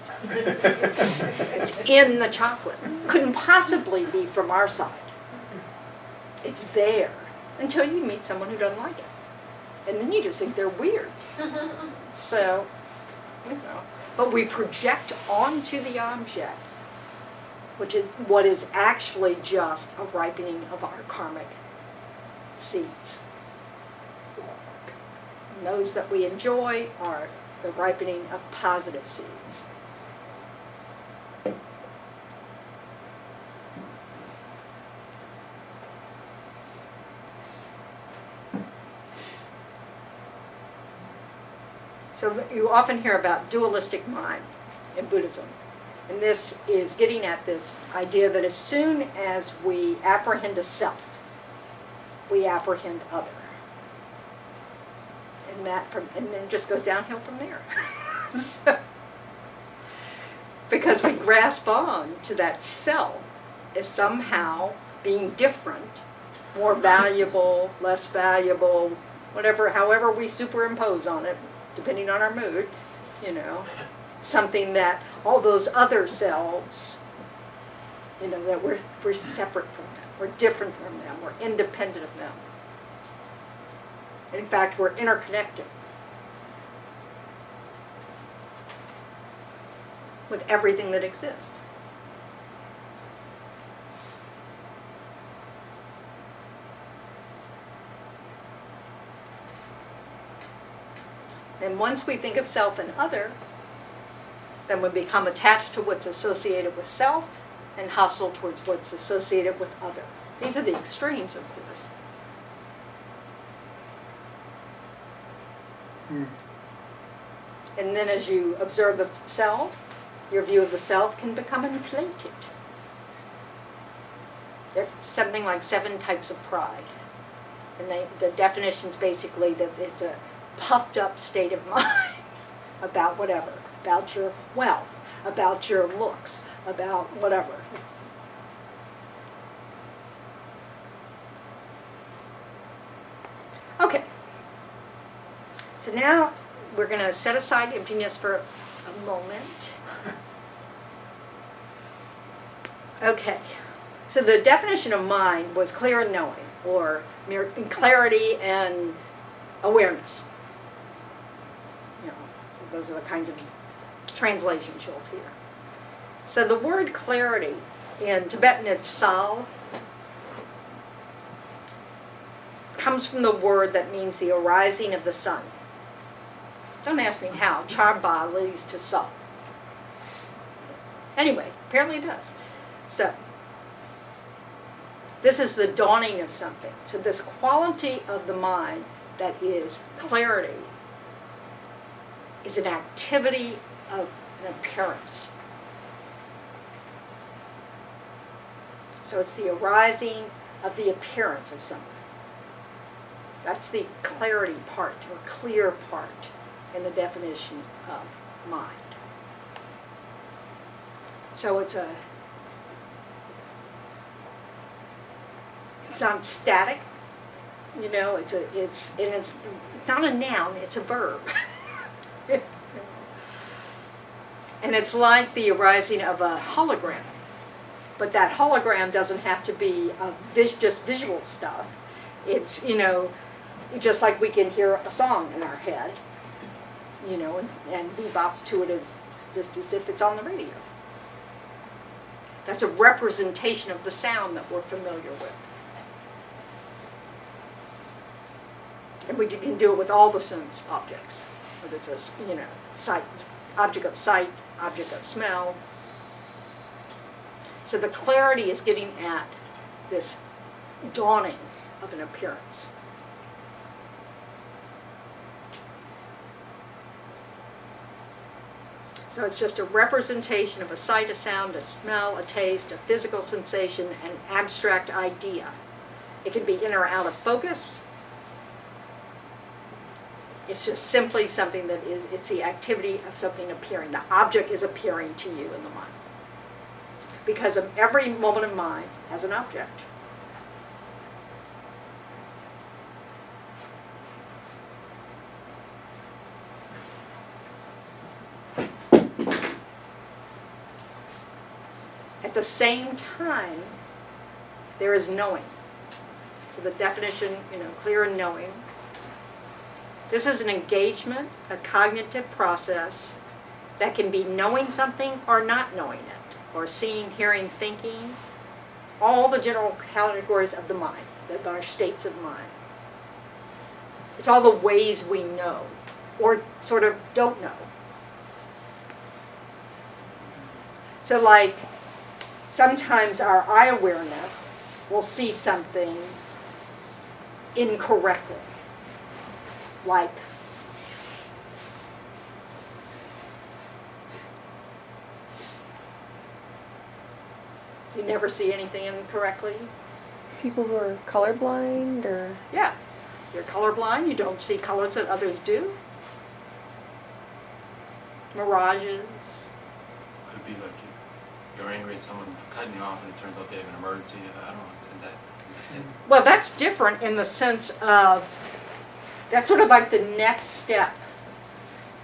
It's in the chocolate. Couldn't possibly be from our side. It's there until you meet someone who doesn't like it. And then you just think they're weird. So, but we project onto the object, which is what is actually just a ripening of our karmic seeds. And those that we enjoy are the ripening of positive seeds. So you often hear about dualistic mind in Buddhism. And this is getting at this idea that as soon as we apprehend a self, we apprehend other. And then it just goes downhill from there. So, because we grasp on to that self as somehow being different more valuable, less valuable, whatever, however we superimpose on it, depending on our mood, you know, something that all those other selves, you know, that we're separate from them, we're different from them, we're independent of them. In fact, we're interconnected with everything that exists. And once we think of self and other, then we become attached to what's associated with self and hostile towards what's associated with other. These are the extremes, of course. And then as you observe the self, your view of the self can become inflated. There's something like 7 types of pride. And the definition's basically that it's a puffed up state of mind about whatever, about your wealth, about your looks, about whatever. Okay, so now we're going to set aside emptiness for a moment. Okay, so the definition of mind was clear and knowing, or mere clarity and awareness. You know, so those are the kinds of translations you'll hear. So the word clarity, in Tibetan it's sal, comes from the word that means the arising of the sun. Don't ask me how. Charba leads to sal. Anyway, apparently it does. So, this is the dawning of something. So this quality of the mind that is clarity is an activity of an appearance. So it's the arising of the appearance of something. That's the clarity part, or clear part, in the definition of mind. So it's not static, you know. It's not a noun; it's a verb. And it's like the arising of a hologram, but that hologram doesn't have to be just visual stuff. It's, you know, just like we can hear a song in our head, you know, and bebop to it just as if it's on the radio. That's a representation of the sound that we're familiar with. And we can do it with all the sense objects, whether it's a, you know, sight, object of sight, object of smell. So the clarity is getting at this dawning of an appearance. So it's just a representation of a sight, a sound, a smell, a taste, a physical sensation, an abstract idea. It can be in or out of focus. It's just simply something that is, it's the activity of something appearing. The object is appearing to you in the mind. Because of every moment of mind has an object. At the same time, there is knowing. So the definition, you know, clear and knowing. This is an engagement, a cognitive process that can be knowing something or not knowing it, or seeing, hearing, thinking, all the general categories of the mind, that are states of mind. It's all the ways we know, or sort of don't know. So like, sometimes our eye awareness will see something incorrectly. Like, you never see anything incorrectly? People who are colorblind, or Yeah. You're colorblind, you don't see colors that others do. Mirages. Could be like you're angry at someone cutting you off and it turns out they have an emergency. I don't know, is that, is that Well, that's different in the sense of, that's sort of like the next step,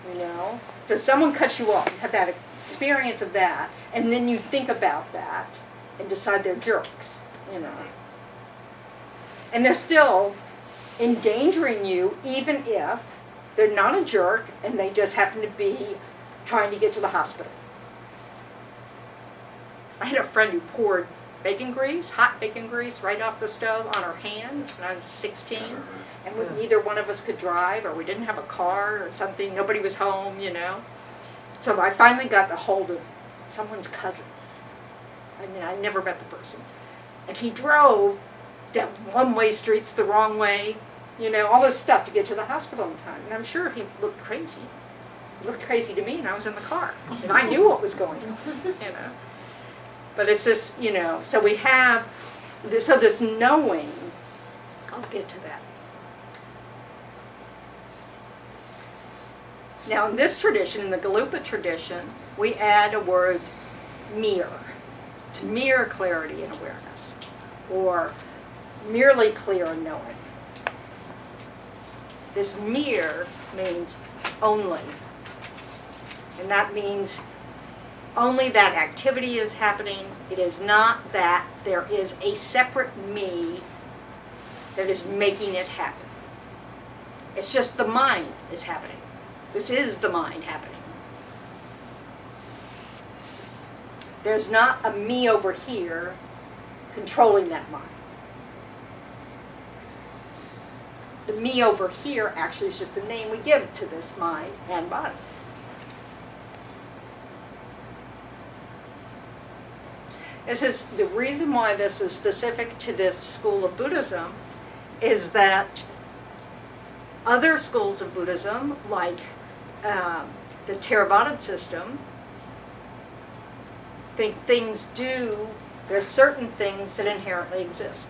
you know? So someone cuts you off, you have that experience of that, and then you think about that and decide they're jerks, you know? And they're still endangering you even if they're not a jerk and they just happen to be trying to get to the hospital. I had a friend who poured bacon grease, hot bacon grease, right off the stove on her hand when I was 16. And neither one of us could drive, or we didn't have a car or something. Nobody was home, you know. So I finally got a hold of someone's cousin. I mean, I never met the person. And he drove down one-way streets the wrong way, you know, all this stuff to get to the hospital in time. And I'm sure he looked crazy. He looked crazy to me, and I was in the car. And I knew what was going on, you know. But it's this, you know, so we have, so this knowing, I'll get to that. Now in this tradition, in the Galupa tradition, we add a word, mere. It's mere clarity and awareness, or merely clear knowing. This mere means only. And that means only that activity is happening. It is not that there is a separate me that is making it happen. It's just the mind is happening. This is the mind happening. There's not a me over here controlling that mind. The me over here actually is just the name we give to this mind and body. This is the reason why this is specific to this school of Buddhism, is that other schools of Buddhism, like the Theravada system, think there's certain things that inherently exist.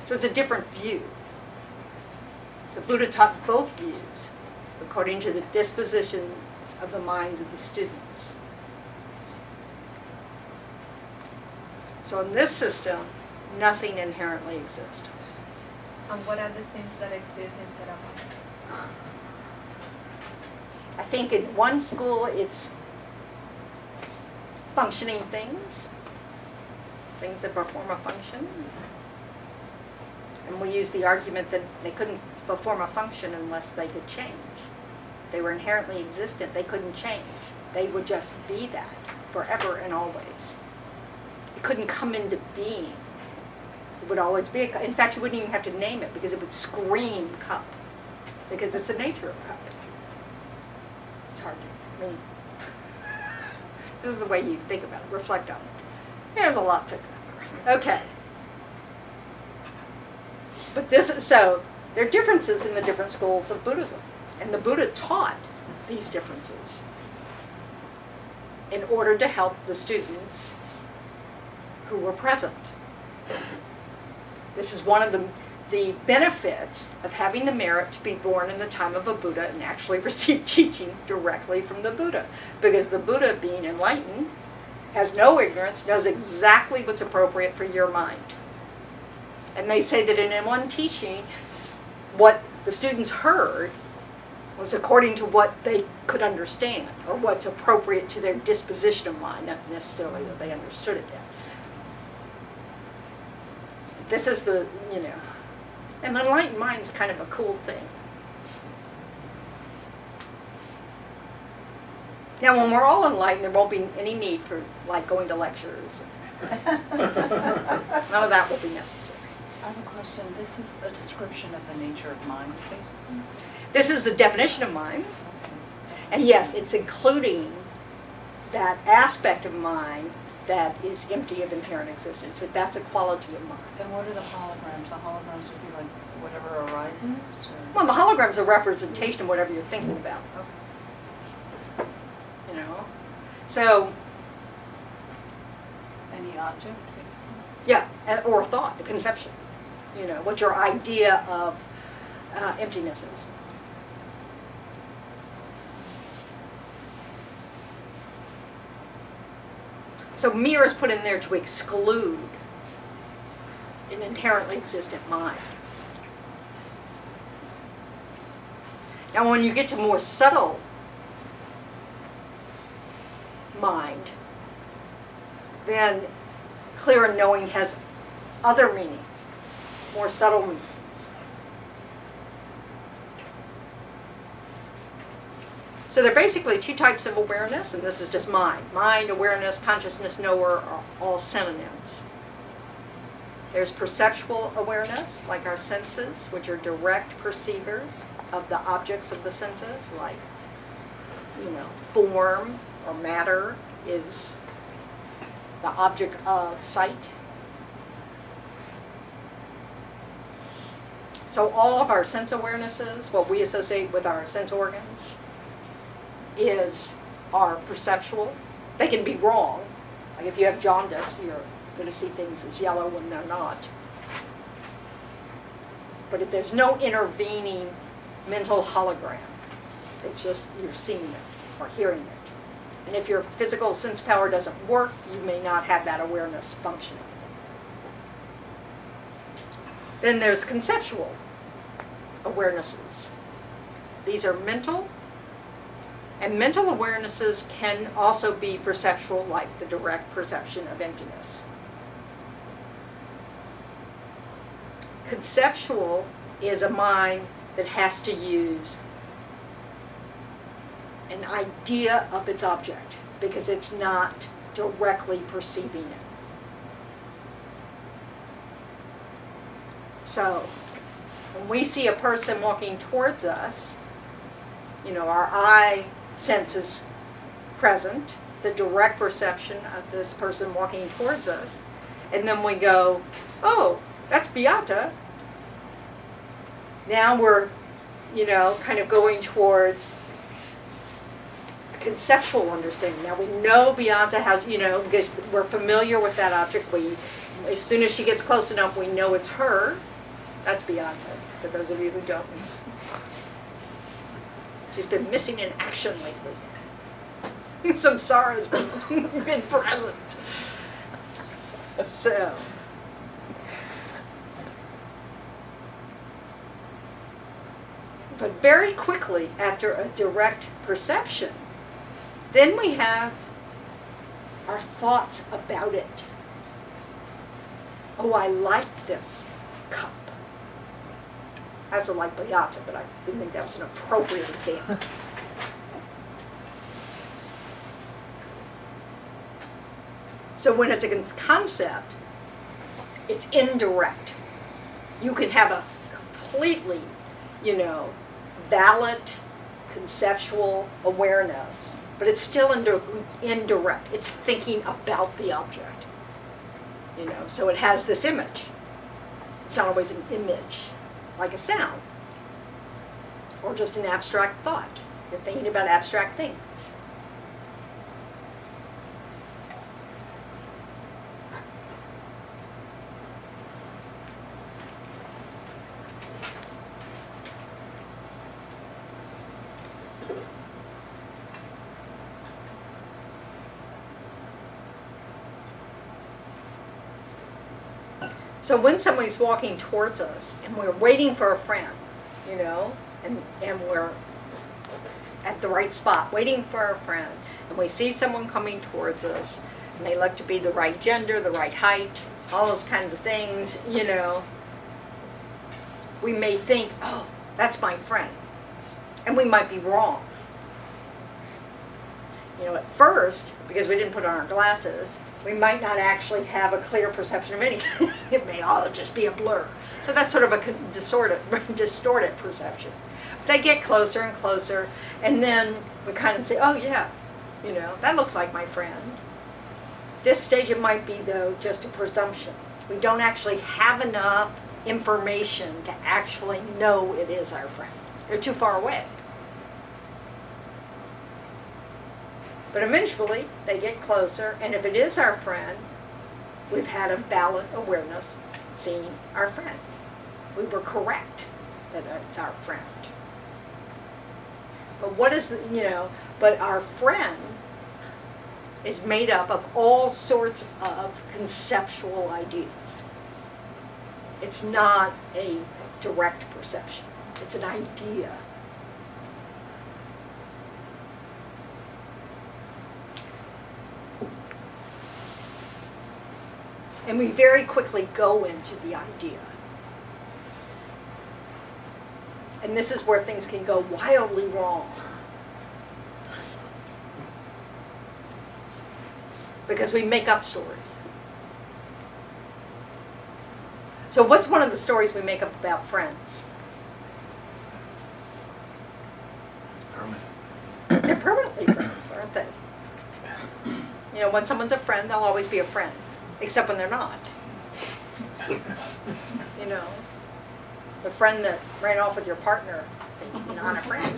So it's a different view. The Buddha taught both views according to the dispositions of the minds of the students. So in this system, nothing inherently exists. And what are the things that exist in Theravada? I think in one school it's functioning things that perform a function. And we use the argument that they couldn't perform a function unless they could change. They were inherently existent, they couldn't change. They would just be that forever and always. It couldn't come into being. It would always be a cup. In fact, you wouldn't even have to name it because it would scream cup. Because it's the nature of cup. It's hard to, I mean, this is the way you think about it, reflect on it. There's a lot to cover. Okay. But so there are differences in the different schools of Buddhism. And the Buddha taught these differences in order to help the students who were present. This is one of the benefits of having the merit to be born in the time of a Buddha and actually receive teachings directly from the Buddha. Because the Buddha, being enlightened, has no ignorance, knows exactly what's appropriate for your mind. And they say that in one teaching, what the students heard was according to what they could understand, or what's appropriate to their disposition of mind, not necessarily that they understood it yet. This is the, you know, an enlightened mind is kind of a cool thing. Now, when we're all enlightened, there won't be any need for, like, going to lectures. None of that will be necessary. I have a question. This is a description of the nature of mind, basically? This is the definition of mind. And yes, it's including that aspect of mind that is empty of inherent existence. That's a quality of mind. Then what are the holograms? The holograms would be like whatever arises? Or? Well, the hologram's a representation of whatever you're thinking about. Okay. You know? So, Any object, basically? yeah, or a thought, a conception. You know, what your idea of emptiness is. So mere is put in there to exclude an inherently existent mind. Now when you get to more subtle mind, then clear and knowing has other meanings, more subtle meanings. So there are basically two types of awareness, and this is just mind. Mind, awareness, consciousness, knower are all synonyms. There's perceptual awareness, like our senses, which are direct perceivers of the objects of the senses, like, form or matter is the object of sight. So all of our sense awarenesses, what we associate with our sense organs, are perceptual. They can be wrong. Like if you have jaundice, you're going to see things as yellow when they're not. But if there's no intervening mental hologram, it's just you're seeing it or hearing it. And if your physical sense power doesn't work, you may not have that awareness functioning. Then there's conceptual awarenesses. These are mental, and mental awarenesses can also be perceptual, like the direct perception of emptiness. Conceptual is a mind that has to use an idea of its object because it's not directly perceiving it. So, when we see a person walking towards us, our eye sense is present. It's a direct perception of this person walking towards us. And then we go, oh, that's Beata. Now we're, kind of going towards a conceptual understanding. Now we know Beata, because we're familiar with that object. As soon as she gets close enough, we know it's her. That's Beata, for those of you who don't know. She's been missing in action lately. Samsara's been present. So. But very quickly after a direct perception, then we have our thoughts about it. Oh, I like this cup. I also like Beata, but I didn't think that was an appropriate example. So when it's a concept, it's indirect. You can have a completely, valid conceptual awareness, but it's still indirect. It's thinking about the object. So it has this image. It's not always an image, like a sound, or just an abstract thought. You're thinking about abstract things. So when somebody's walking towards us and we're waiting for a friend, and we're at the right spot, waiting for a friend, and we see someone coming towards us, and they look to be the right gender, the right height, all those kinds of things, we may think, oh, that's my friend. And we might be wrong. At first, because we didn't put on our glasses, we might not actually have a clear perception of anything. It may all just be a blur. So that's sort of a distorted perception. But they get closer and closer, and then we kind of say, oh yeah, that looks like my friend. This stage it might be, though, just a presumption. We don't actually have enough information to actually know it is our friend. They're too far away. But eventually, they get closer, and if it is our friend, we've had a valid awareness seeing our friend. We were correct that it's our friend. But what is but our friend is made up of all sorts of conceptual ideas. It's not a direct perception. It's an idea. And we very quickly go into the idea. And this is where things can go wildly wrong. Because we make up stories. So what's one of the stories we make up about friends? Permanent. They're permanently friends, aren't they? You know, when someone's a friend, they'll always be a friend. Except when they're not. You know, the friend that ran off with your partner is not a friend.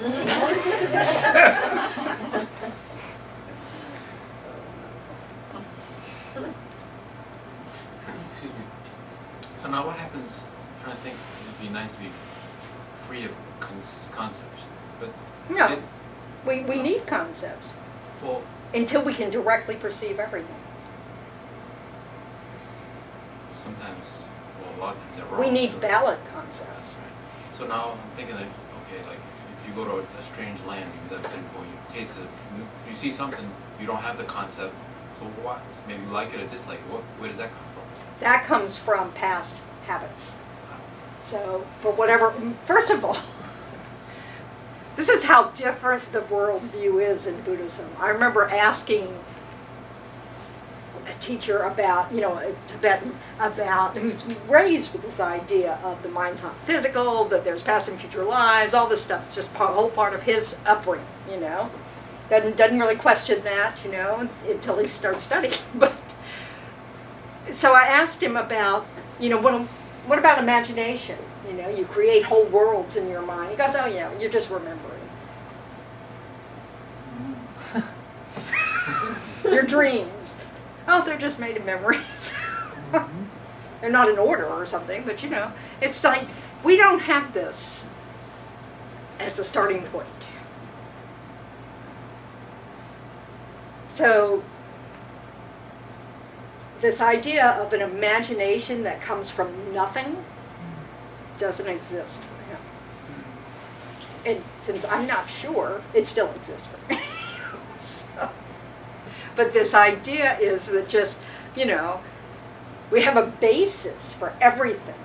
Excuse me. So now what happens, I'm trying to think, it'd be nice to be free of concepts, but... No, it- we need concepts Well, until we can directly perceive everything. sometimes, well, a lot of times they're wrong. We need valid concepts. So now I'm thinking like, okay, like if you go to a strange land you've never been before, you taste it, you see something, you don't have the concept, so what? Maybe you like it or dislike it, where does that come from? That comes from past habits. So, for whatever, first of all, this is how different the worldview is in Buddhism. I remember asking a teacher about, you know, a Tibetan, about who's raised with this idea of the mind's not physical, that there's past and future lives, all this stuff. It's just a whole part of his upbringing, you know. Doesn't really question that, you know, until he starts studying. But so I asked him about, you know, what about imagination? You know, you create whole worlds in your mind. He goes, oh yeah, you're just remembering. Your dreams. Oh, they're just made of memories. They're not in order or something, but you know, it's like we don't have this as a starting point. So this idea of an imagination that comes from nothing doesn't exist for him. And since I'm not sure, it still exists for me. So, but this idea is that just, you know, we have a basis for everything.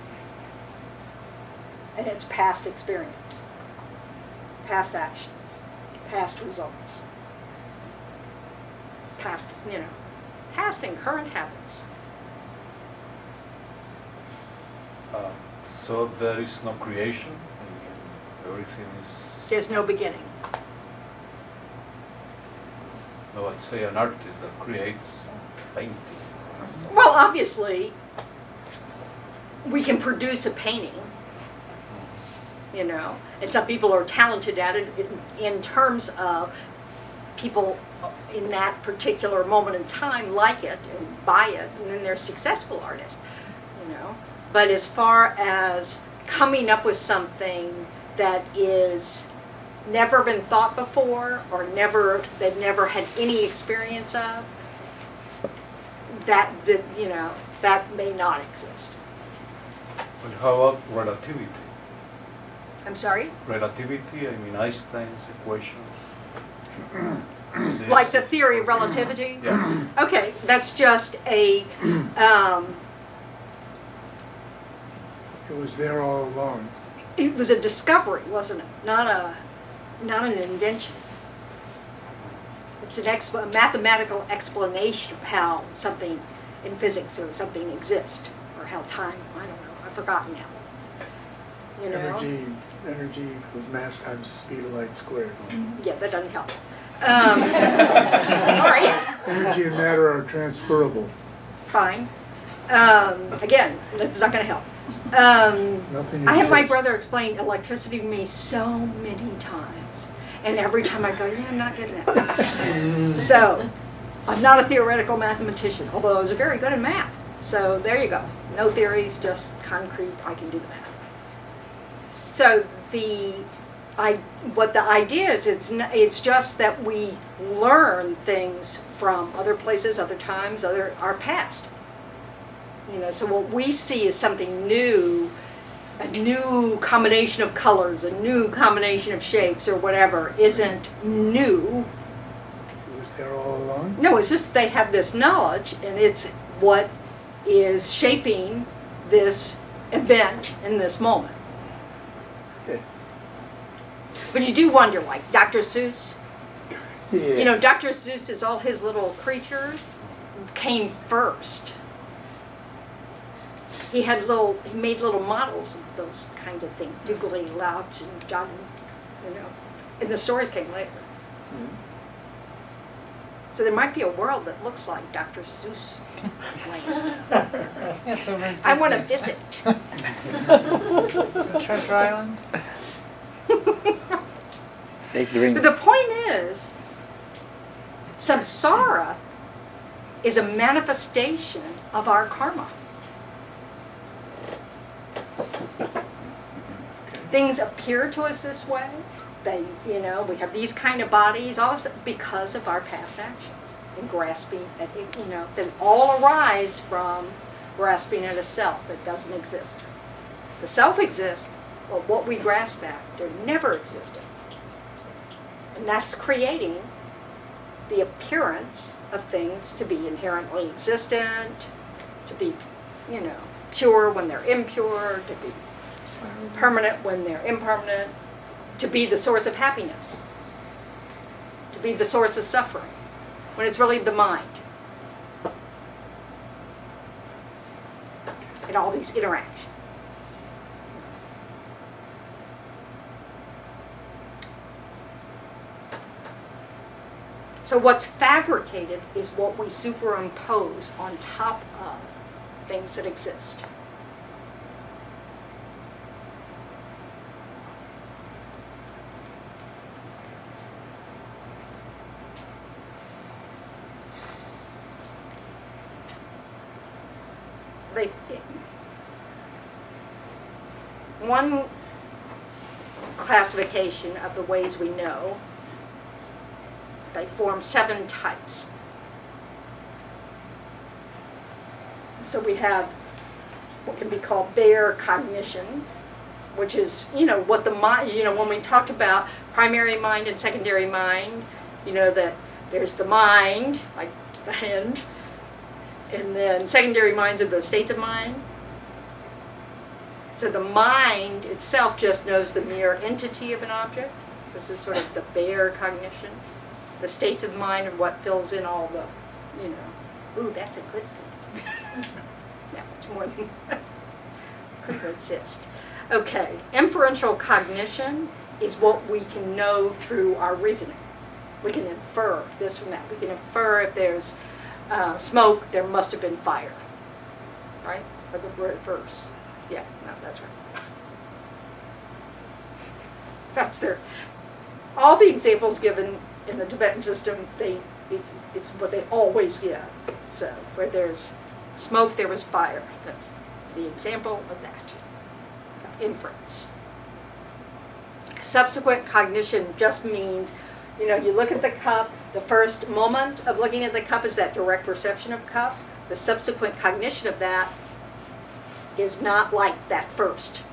And it's past experience, past actions, past results, past, you know, past and current habits. So there is no creation, everything is... There's no beginning. No, let's say an artist that creates painting. Well, obviously, we can produce a painting, you know, and some people are talented at it in terms of people in that particular moment in time like it and buy it, and then they're successful artists, you know. But as far as coming up with something that is never been thought before or they've never had any experience of, that you know, that may not exist. But how about relativity? I'm sorry? Relativity, I mean Einstein's equations. Like the theory of relativity? Yeah. Okay, that's just a It was there all along. it was a discovery, wasn't it? Not an invention. It's a mathematical explanation of how something in physics or something exists, or how time, I don't know, I've forgotten now. You know? Energy equals mass times speed of light squared. Yeah, that doesn't help. Sorry. Energy and matter are transferable. Fine. Again, that's not going to help. Nothing I have my exists. brother explain electricity to me so many times. And every time I go, yeah, I'm not getting that. So, I'm not a theoretical mathematician, although I was very good in math. So, there you go. No theories, just concrete, I can do the math. So, the what the idea is, it's just that we learn things from other places, other times, our past. So what we see is something new, a new combination of colors, a new combination of shapes or whatever isn't new. It was there all along? No, it's just they have this knowledge, and it's what is shaping this event in this moment. Yeah. But you do wonder, like Dr. Seuss. Yeah. Dr. Seuss is all his little creatures came first. He made little models of those kinds of things, Doogly Louch and John, and the stories came later. Mm-hmm. So there might be a world that looks like Dr. Seuss land. Yes, over in I want to Disney. visit. Is it Treasure Island? Safe dreams. But the point is, samsara is a manifestation of our karma. Things appear to us this way. We have these kind of bodies, all this because of our past actions and grasping at, that all arise from grasping at a self that doesn't exist. The self exists, but what we grasp at, there never existed. And that's creating the appearance of things to be inherently existent, to be, pure when they're impure, to be permanent when they're impermanent, to be the source of happiness, to be the source of suffering, when it's really the mind. And all these interactions. So what's fabricated is what we superimpose on top of things that exist. One classification of the ways we know, they form 7 types. So we have what can be called bare cognition, which is, what the mind, when we talked about primary mind and secondary mind, that there's the mind, like the hand, and then secondary minds are the states of mind. So the mind itself just knows the mere entity of an object. This is sort of the bare cognition. The states of mind are what fills in all the, ooh, that's a good thing. No, it's more than that. Could resist. Okay, inferential cognition is what we can know through our reasoning. We can infer this from that. We can infer if there's smoke, there must have been fire. Right? Or the reverse. Yeah, no, that's right. That's their. All the examples given in the Tibetan system, it's what they always give. So where there's smoke, there was fire. That's the example of that, of inference. Subsequent cognition just means, you look at the cup, the first moment of looking at the cup is that direct perception of cup. The subsequent cognition of that is not like that first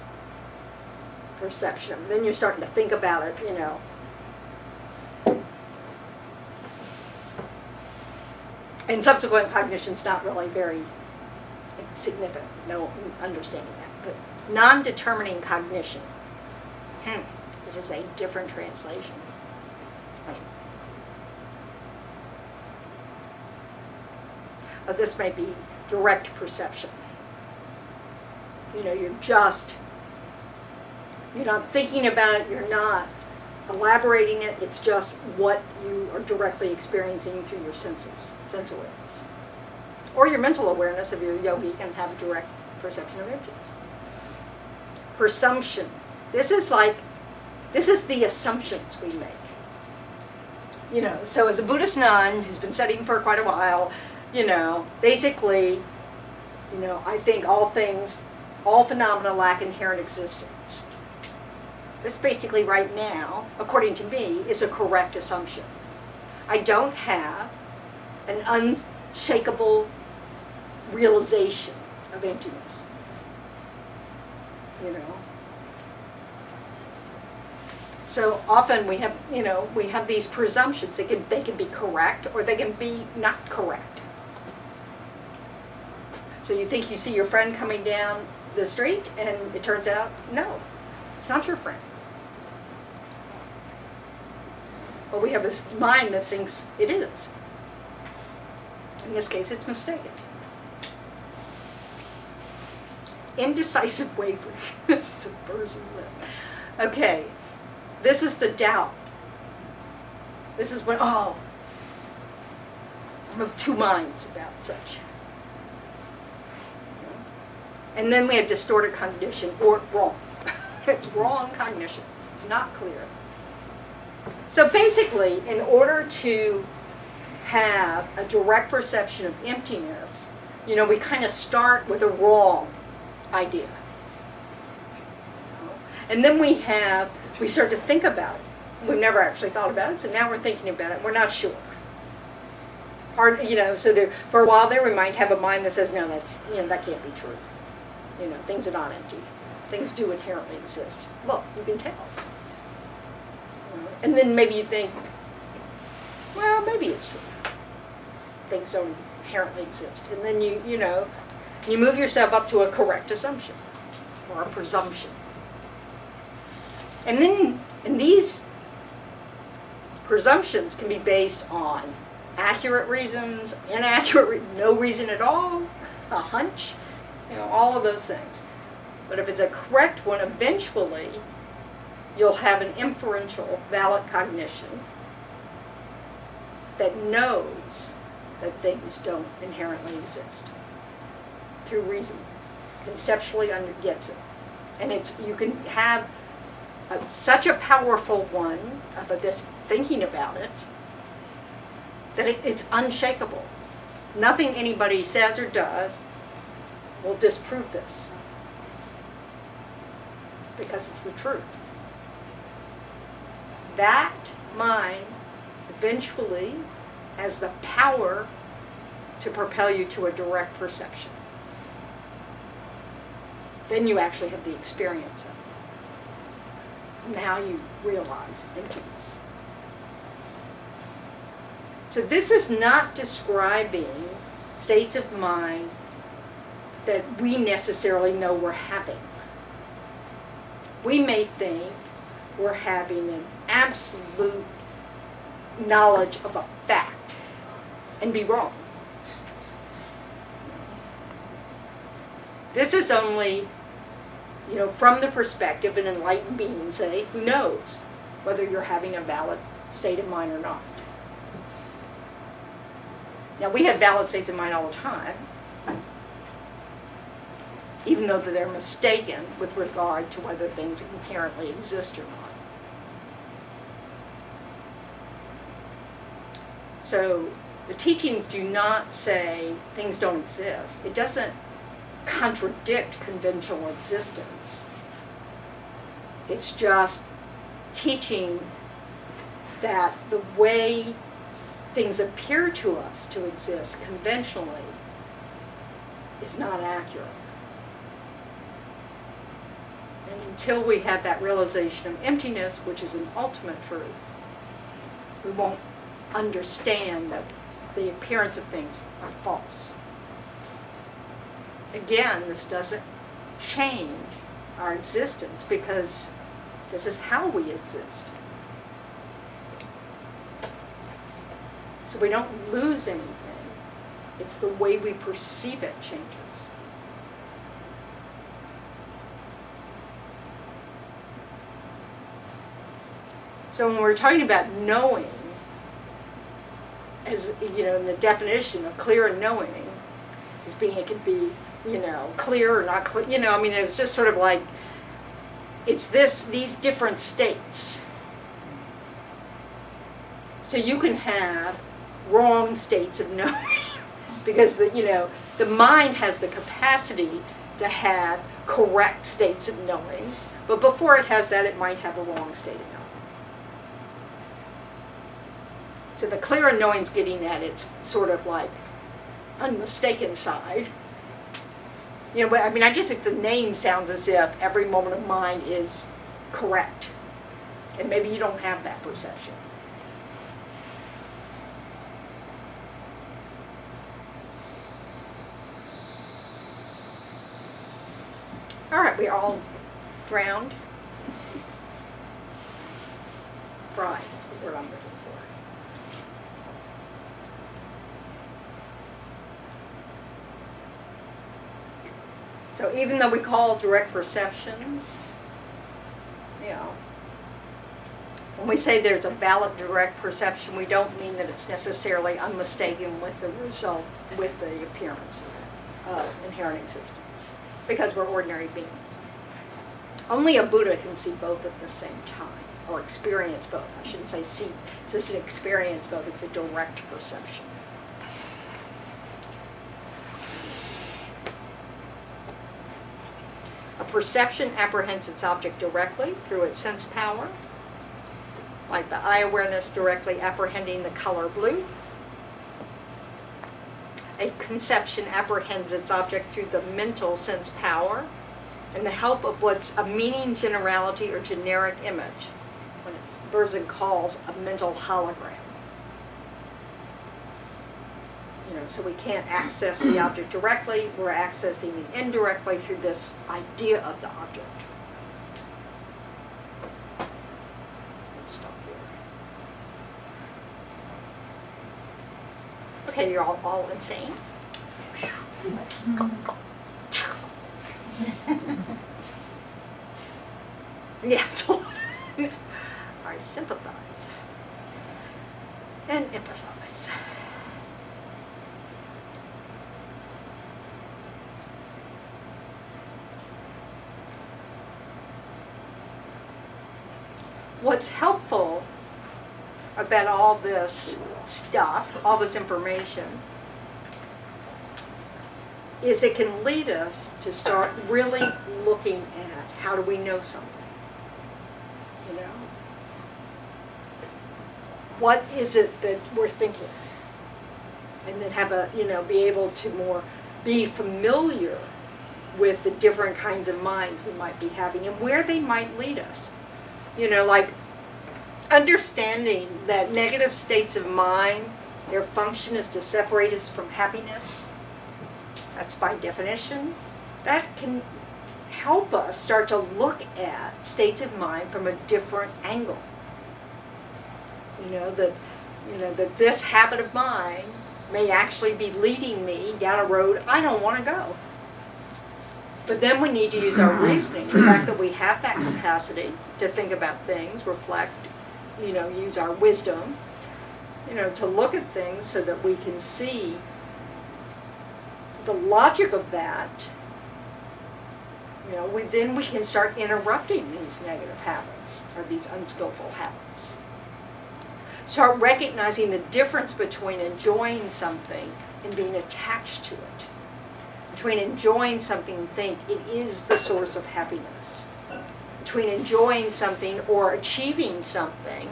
perception. Then you're starting to think about it, And subsequent cognition's not really very significant, no understanding that. But non-determining cognition, this is a different translation. This may be direct perception. You're not thinking about it, you're not elaborating it, it's just what you are directly experiencing through your senses, sense awareness. Or your mental awareness, if you're a yogi, can have direct perception of images. Presumption. This is the assumptions we make. So as a Buddhist nun who's been studying for quite a while, basically, I think all phenomena lack inherent existence. This basically right now, according to me, is a correct assumption. I don't have an unshakable realization of emptiness. You know? So often we have these presumptions. They can be correct or they can be not correct. So you think you see your friend coming down the street and it turns out, no, it's not your friend. But we have this mind that thinks it is. In this case, it's mistaken. Indecisive wavering. This is a person lip. Okay, this is the doubt. This is when, I'm of two minds about such. And then we have distorted cognition, or wrong. It's wrong cognition. It's not clear. So basically, in order to have a direct perception of emptiness, we kind of start with a wrong idea. And then we start to think about it. We've never actually thought about it, so now we're thinking about it. We're not sure. So for a while there, we might have a mind that says, no, that can't be true. Things are not empty. Things do inherently exist. Look, you can tell. And then maybe you think, well, maybe it's true. Things don't inherently exist. And then you move yourself up to a correct assumption or a presumption. And these presumptions can be based on accurate reasons, inaccurate, no reason at all, a hunch, all of those things. But if it's a correct one, eventually you'll have an inferential, valid cognition that knows that things don't inherently exist through reason. Conceptually gets it. And you can have such a powerful one of this thinking about it that it's unshakable. Nothing anybody says or does will disprove this because it's the truth. That mind eventually has the power to propel you to a direct perception. Then you actually have the experience of it. Now you realize emptiness. So this is not describing states of mind that we necessarily know we're having. We may think we're having an absolute knowledge of a fact and be wrong. This is only, from the perspective of an enlightened being, say, who knows whether you're having a valid state of mind or not. Now, we have valid states of mind all the time, even though they're mistaken with regard to whether things inherently exist or not. So the teachings do not say things don't exist. It doesn't contradict conventional existence. It's just teaching that the way things appear to us to exist conventionally is not accurate. And until we have that realization of emptiness, which is an ultimate truth, we won't understand that the appearance of things are false. Again, this doesn't change our existence because this is how we exist. So we don't lose anything. It's the way we perceive it changes. So when we're talking about knowing, as in the definition of clear and knowing, as being it could be, clear or not clear. It was just sort of like it's these different states. So you can have wrong states of knowing because the mind has the capacity to have correct states of knowing, But before it has that, it might have a wrong state of knowing. So the clear unknowing's getting at its sort of like unmistaken side. You know, but I mean, I just think the name sounds as if every moment of mind is correct. And maybe you don't have that perception. All right, we all drowned. Fried is the word I'm looking for. So even though we call direct perceptions, you know, when we say there's a valid direct perception, we don't mean that it's necessarily unmistaken with the result, with the appearance of inherent existence, because we're ordinary beings. Only a Buddha can see both at the same time, or experience both. I shouldn't say see. It's just an experience both. It's a direct perception. A perception apprehends its object directly through its sense power, like the eye awareness directly apprehending the color blue. A conception apprehends its object through the mental sense power and the help of what's a meaning generality or generic image, what Berzin calls a mental hologram. You know, so we can't access the object directly, we're accessing it indirectly through this idea of the object. Let's stop here. Okay, you're all insane? Yeah, it's a lot. I sympathize and empathize. What's helpful about all this stuff, all this information, is it can lead us to start really looking at how do we know something. You know? What is it that we're thinking? And then have a, you know, be able to more be familiar with the different kinds of minds we might be having and where they might lead us. You know, like understanding that negative states of mind, their function is to separate us from happiness. That's by definition. That can help us start to look at states of mind from a different angle. You know, that this habit of mine may actually be leading me down a road I don't want to go. But then we need to use our reasoning, the fact that we have that capacity to think about things, reflect, you know, use our wisdom, you know, to look at things so that we can see the logic of that. You know, then we can start interrupting these negative habits or these unskillful habits. Start recognizing the difference between enjoying something and being attached to it. Between enjoying something and think it is the source of happiness. Between enjoying something or achieving something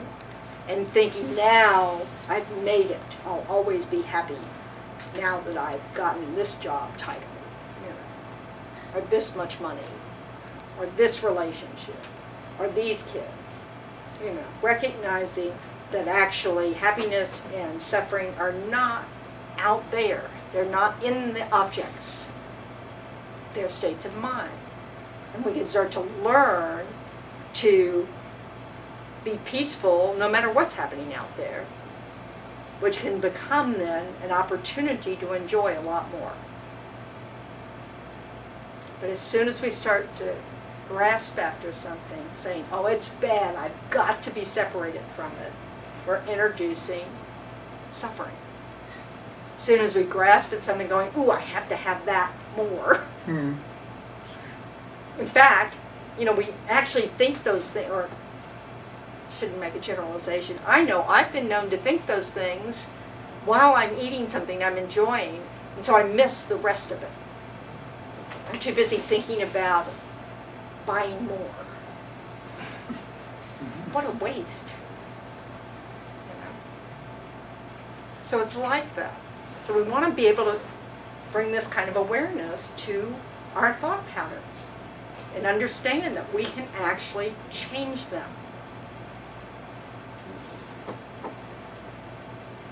and thinking now I've made it, I'll always be happy now that I've gotten this job title, you know, or this much money, or this relationship, or these kids. You know, recognizing that actually happiness and suffering are not out there. They're not in the objects. They're states of mind. And we can start to learn to be peaceful no matter what's happening out there, which can become then an opportunity to enjoy a lot more. But as soon as we start to grasp after something, saying, oh, it's bad, I've got to be separated from it, we're introducing suffering. As soon as we grasp at something going, ooh, I have to have that more. Mm. In fact, you know, we actually think those things, or shouldn't make a generalization. I know I've been known to think those things while I'm eating something I'm enjoying, and so I miss the rest of it. I'm too busy thinking about buying more, what a waste. You know? So it's like that. So we want to be able to bring this kind of awareness to our thought patterns and understand that we can actually change them.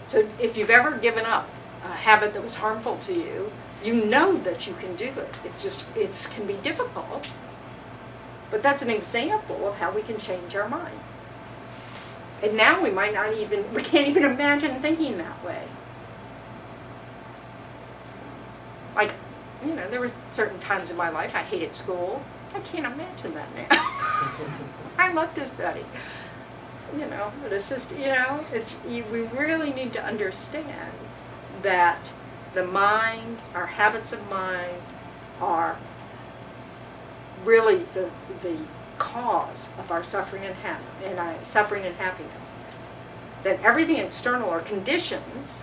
So if you've ever given up a habit that was harmful to you, you know that you can do it. It can be difficult, but that's an example of how we can change our mind. And now we can't even imagine thinking that way. Like, you know, there were certain times in my life I hated school. I can't imagine that now. I love to study. You know, but it's just, you know, we really need to understand that the mind, our habits of mind, are really the cause of our suffering and happiness. That everything external are conditions,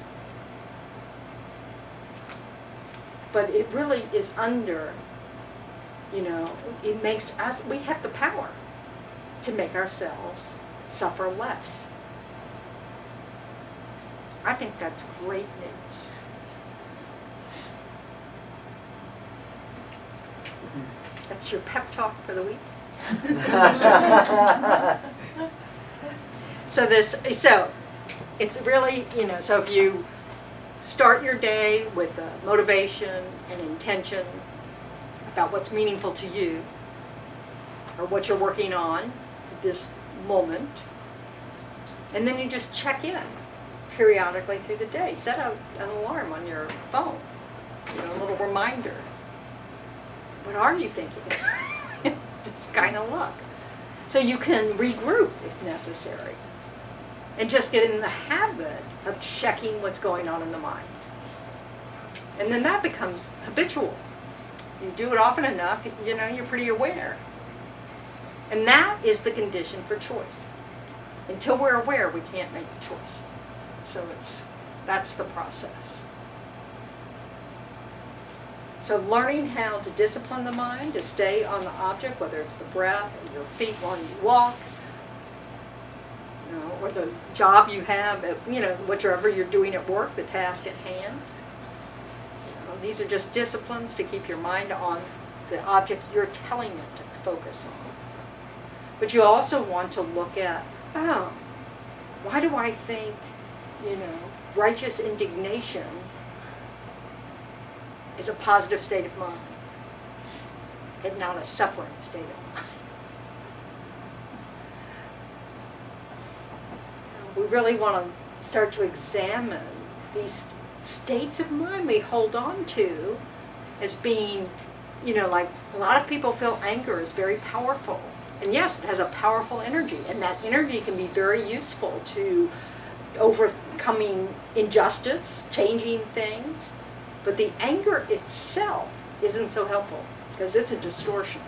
but it really is under, you know, it makes us, we have the power to make ourselves suffer less. I think that's great news. That's your pep talk for the week. So it's really, you know, so if you start your day with a motivation and intention about what's meaningful to you or what you're working on at this moment, and then you just check in periodically through the day. Set an alarm on your phone, you know, a little reminder. What are you thinking? Just kind of look. So you can regroup if necessary. And just get in the habit of checking what's going on in the mind. And then that becomes habitual. You do it often enough, you know, you're pretty aware. And that is the condition for choice. Until we're aware, we can't make the choice. So that's the process. So learning how to discipline the mind, to stay on the object, whether it's the breath or your feet while you walk, you know, or the job you have, you know, whatever you're doing at work, the task at hand. You know, these are just disciplines to keep your mind on the object you're telling it to focus on. But you also want to look at, oh, why do I think, you know, righteous indignation is a positive state of mind and not a suffering state of mind? We really want to start to examine these states of mind we hold on to as being, you know, like a lot of people feel anger is very powerful. And yes, it has a powerful energy, and that energy can be very useful to overcoming injustice, changing things. But the anger itself isn't so helpful because it's a distortion.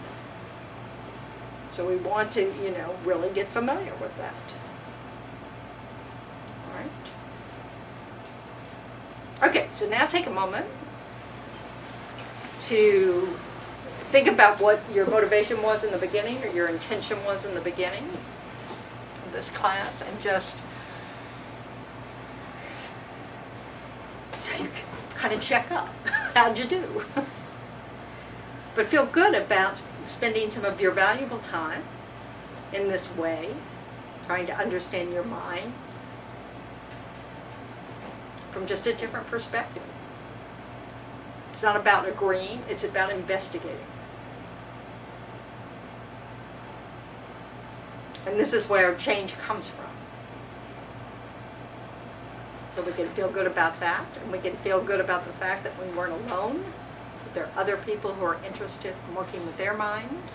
So we want to, you know, really get familiar with that. All right. Okay, so now take a moment to think about what your motivation was in the beginning or your intention was in the beginning of this class, and just so you can kind of check up. How'd you do? But feel good about spending some of your valuable time in this way, trying to understand your mind from just a different perspective. It's not about agreeing, it's about investigating. And this is where change comes from. So we can feel good about that, and we can feel good about the fact that we weren't alone, that there are other people who are interested in working with their minds.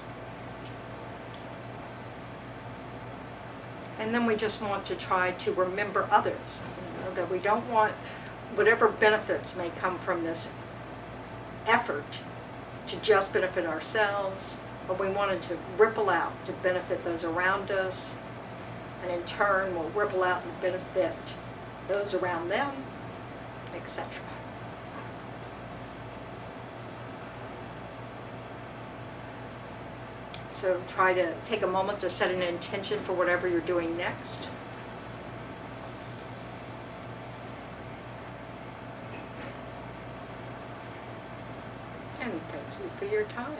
And then we just want to try to remember others, you know, that we don't want whatever benefits may come from this effort to just benefit ourselves, but we wanted to ripple out to benefit those around us, and in turn we'll ripple out and benefit those around them, etc. So try to take a moment to set an intention for whatever you're doing next. And thank you for your time.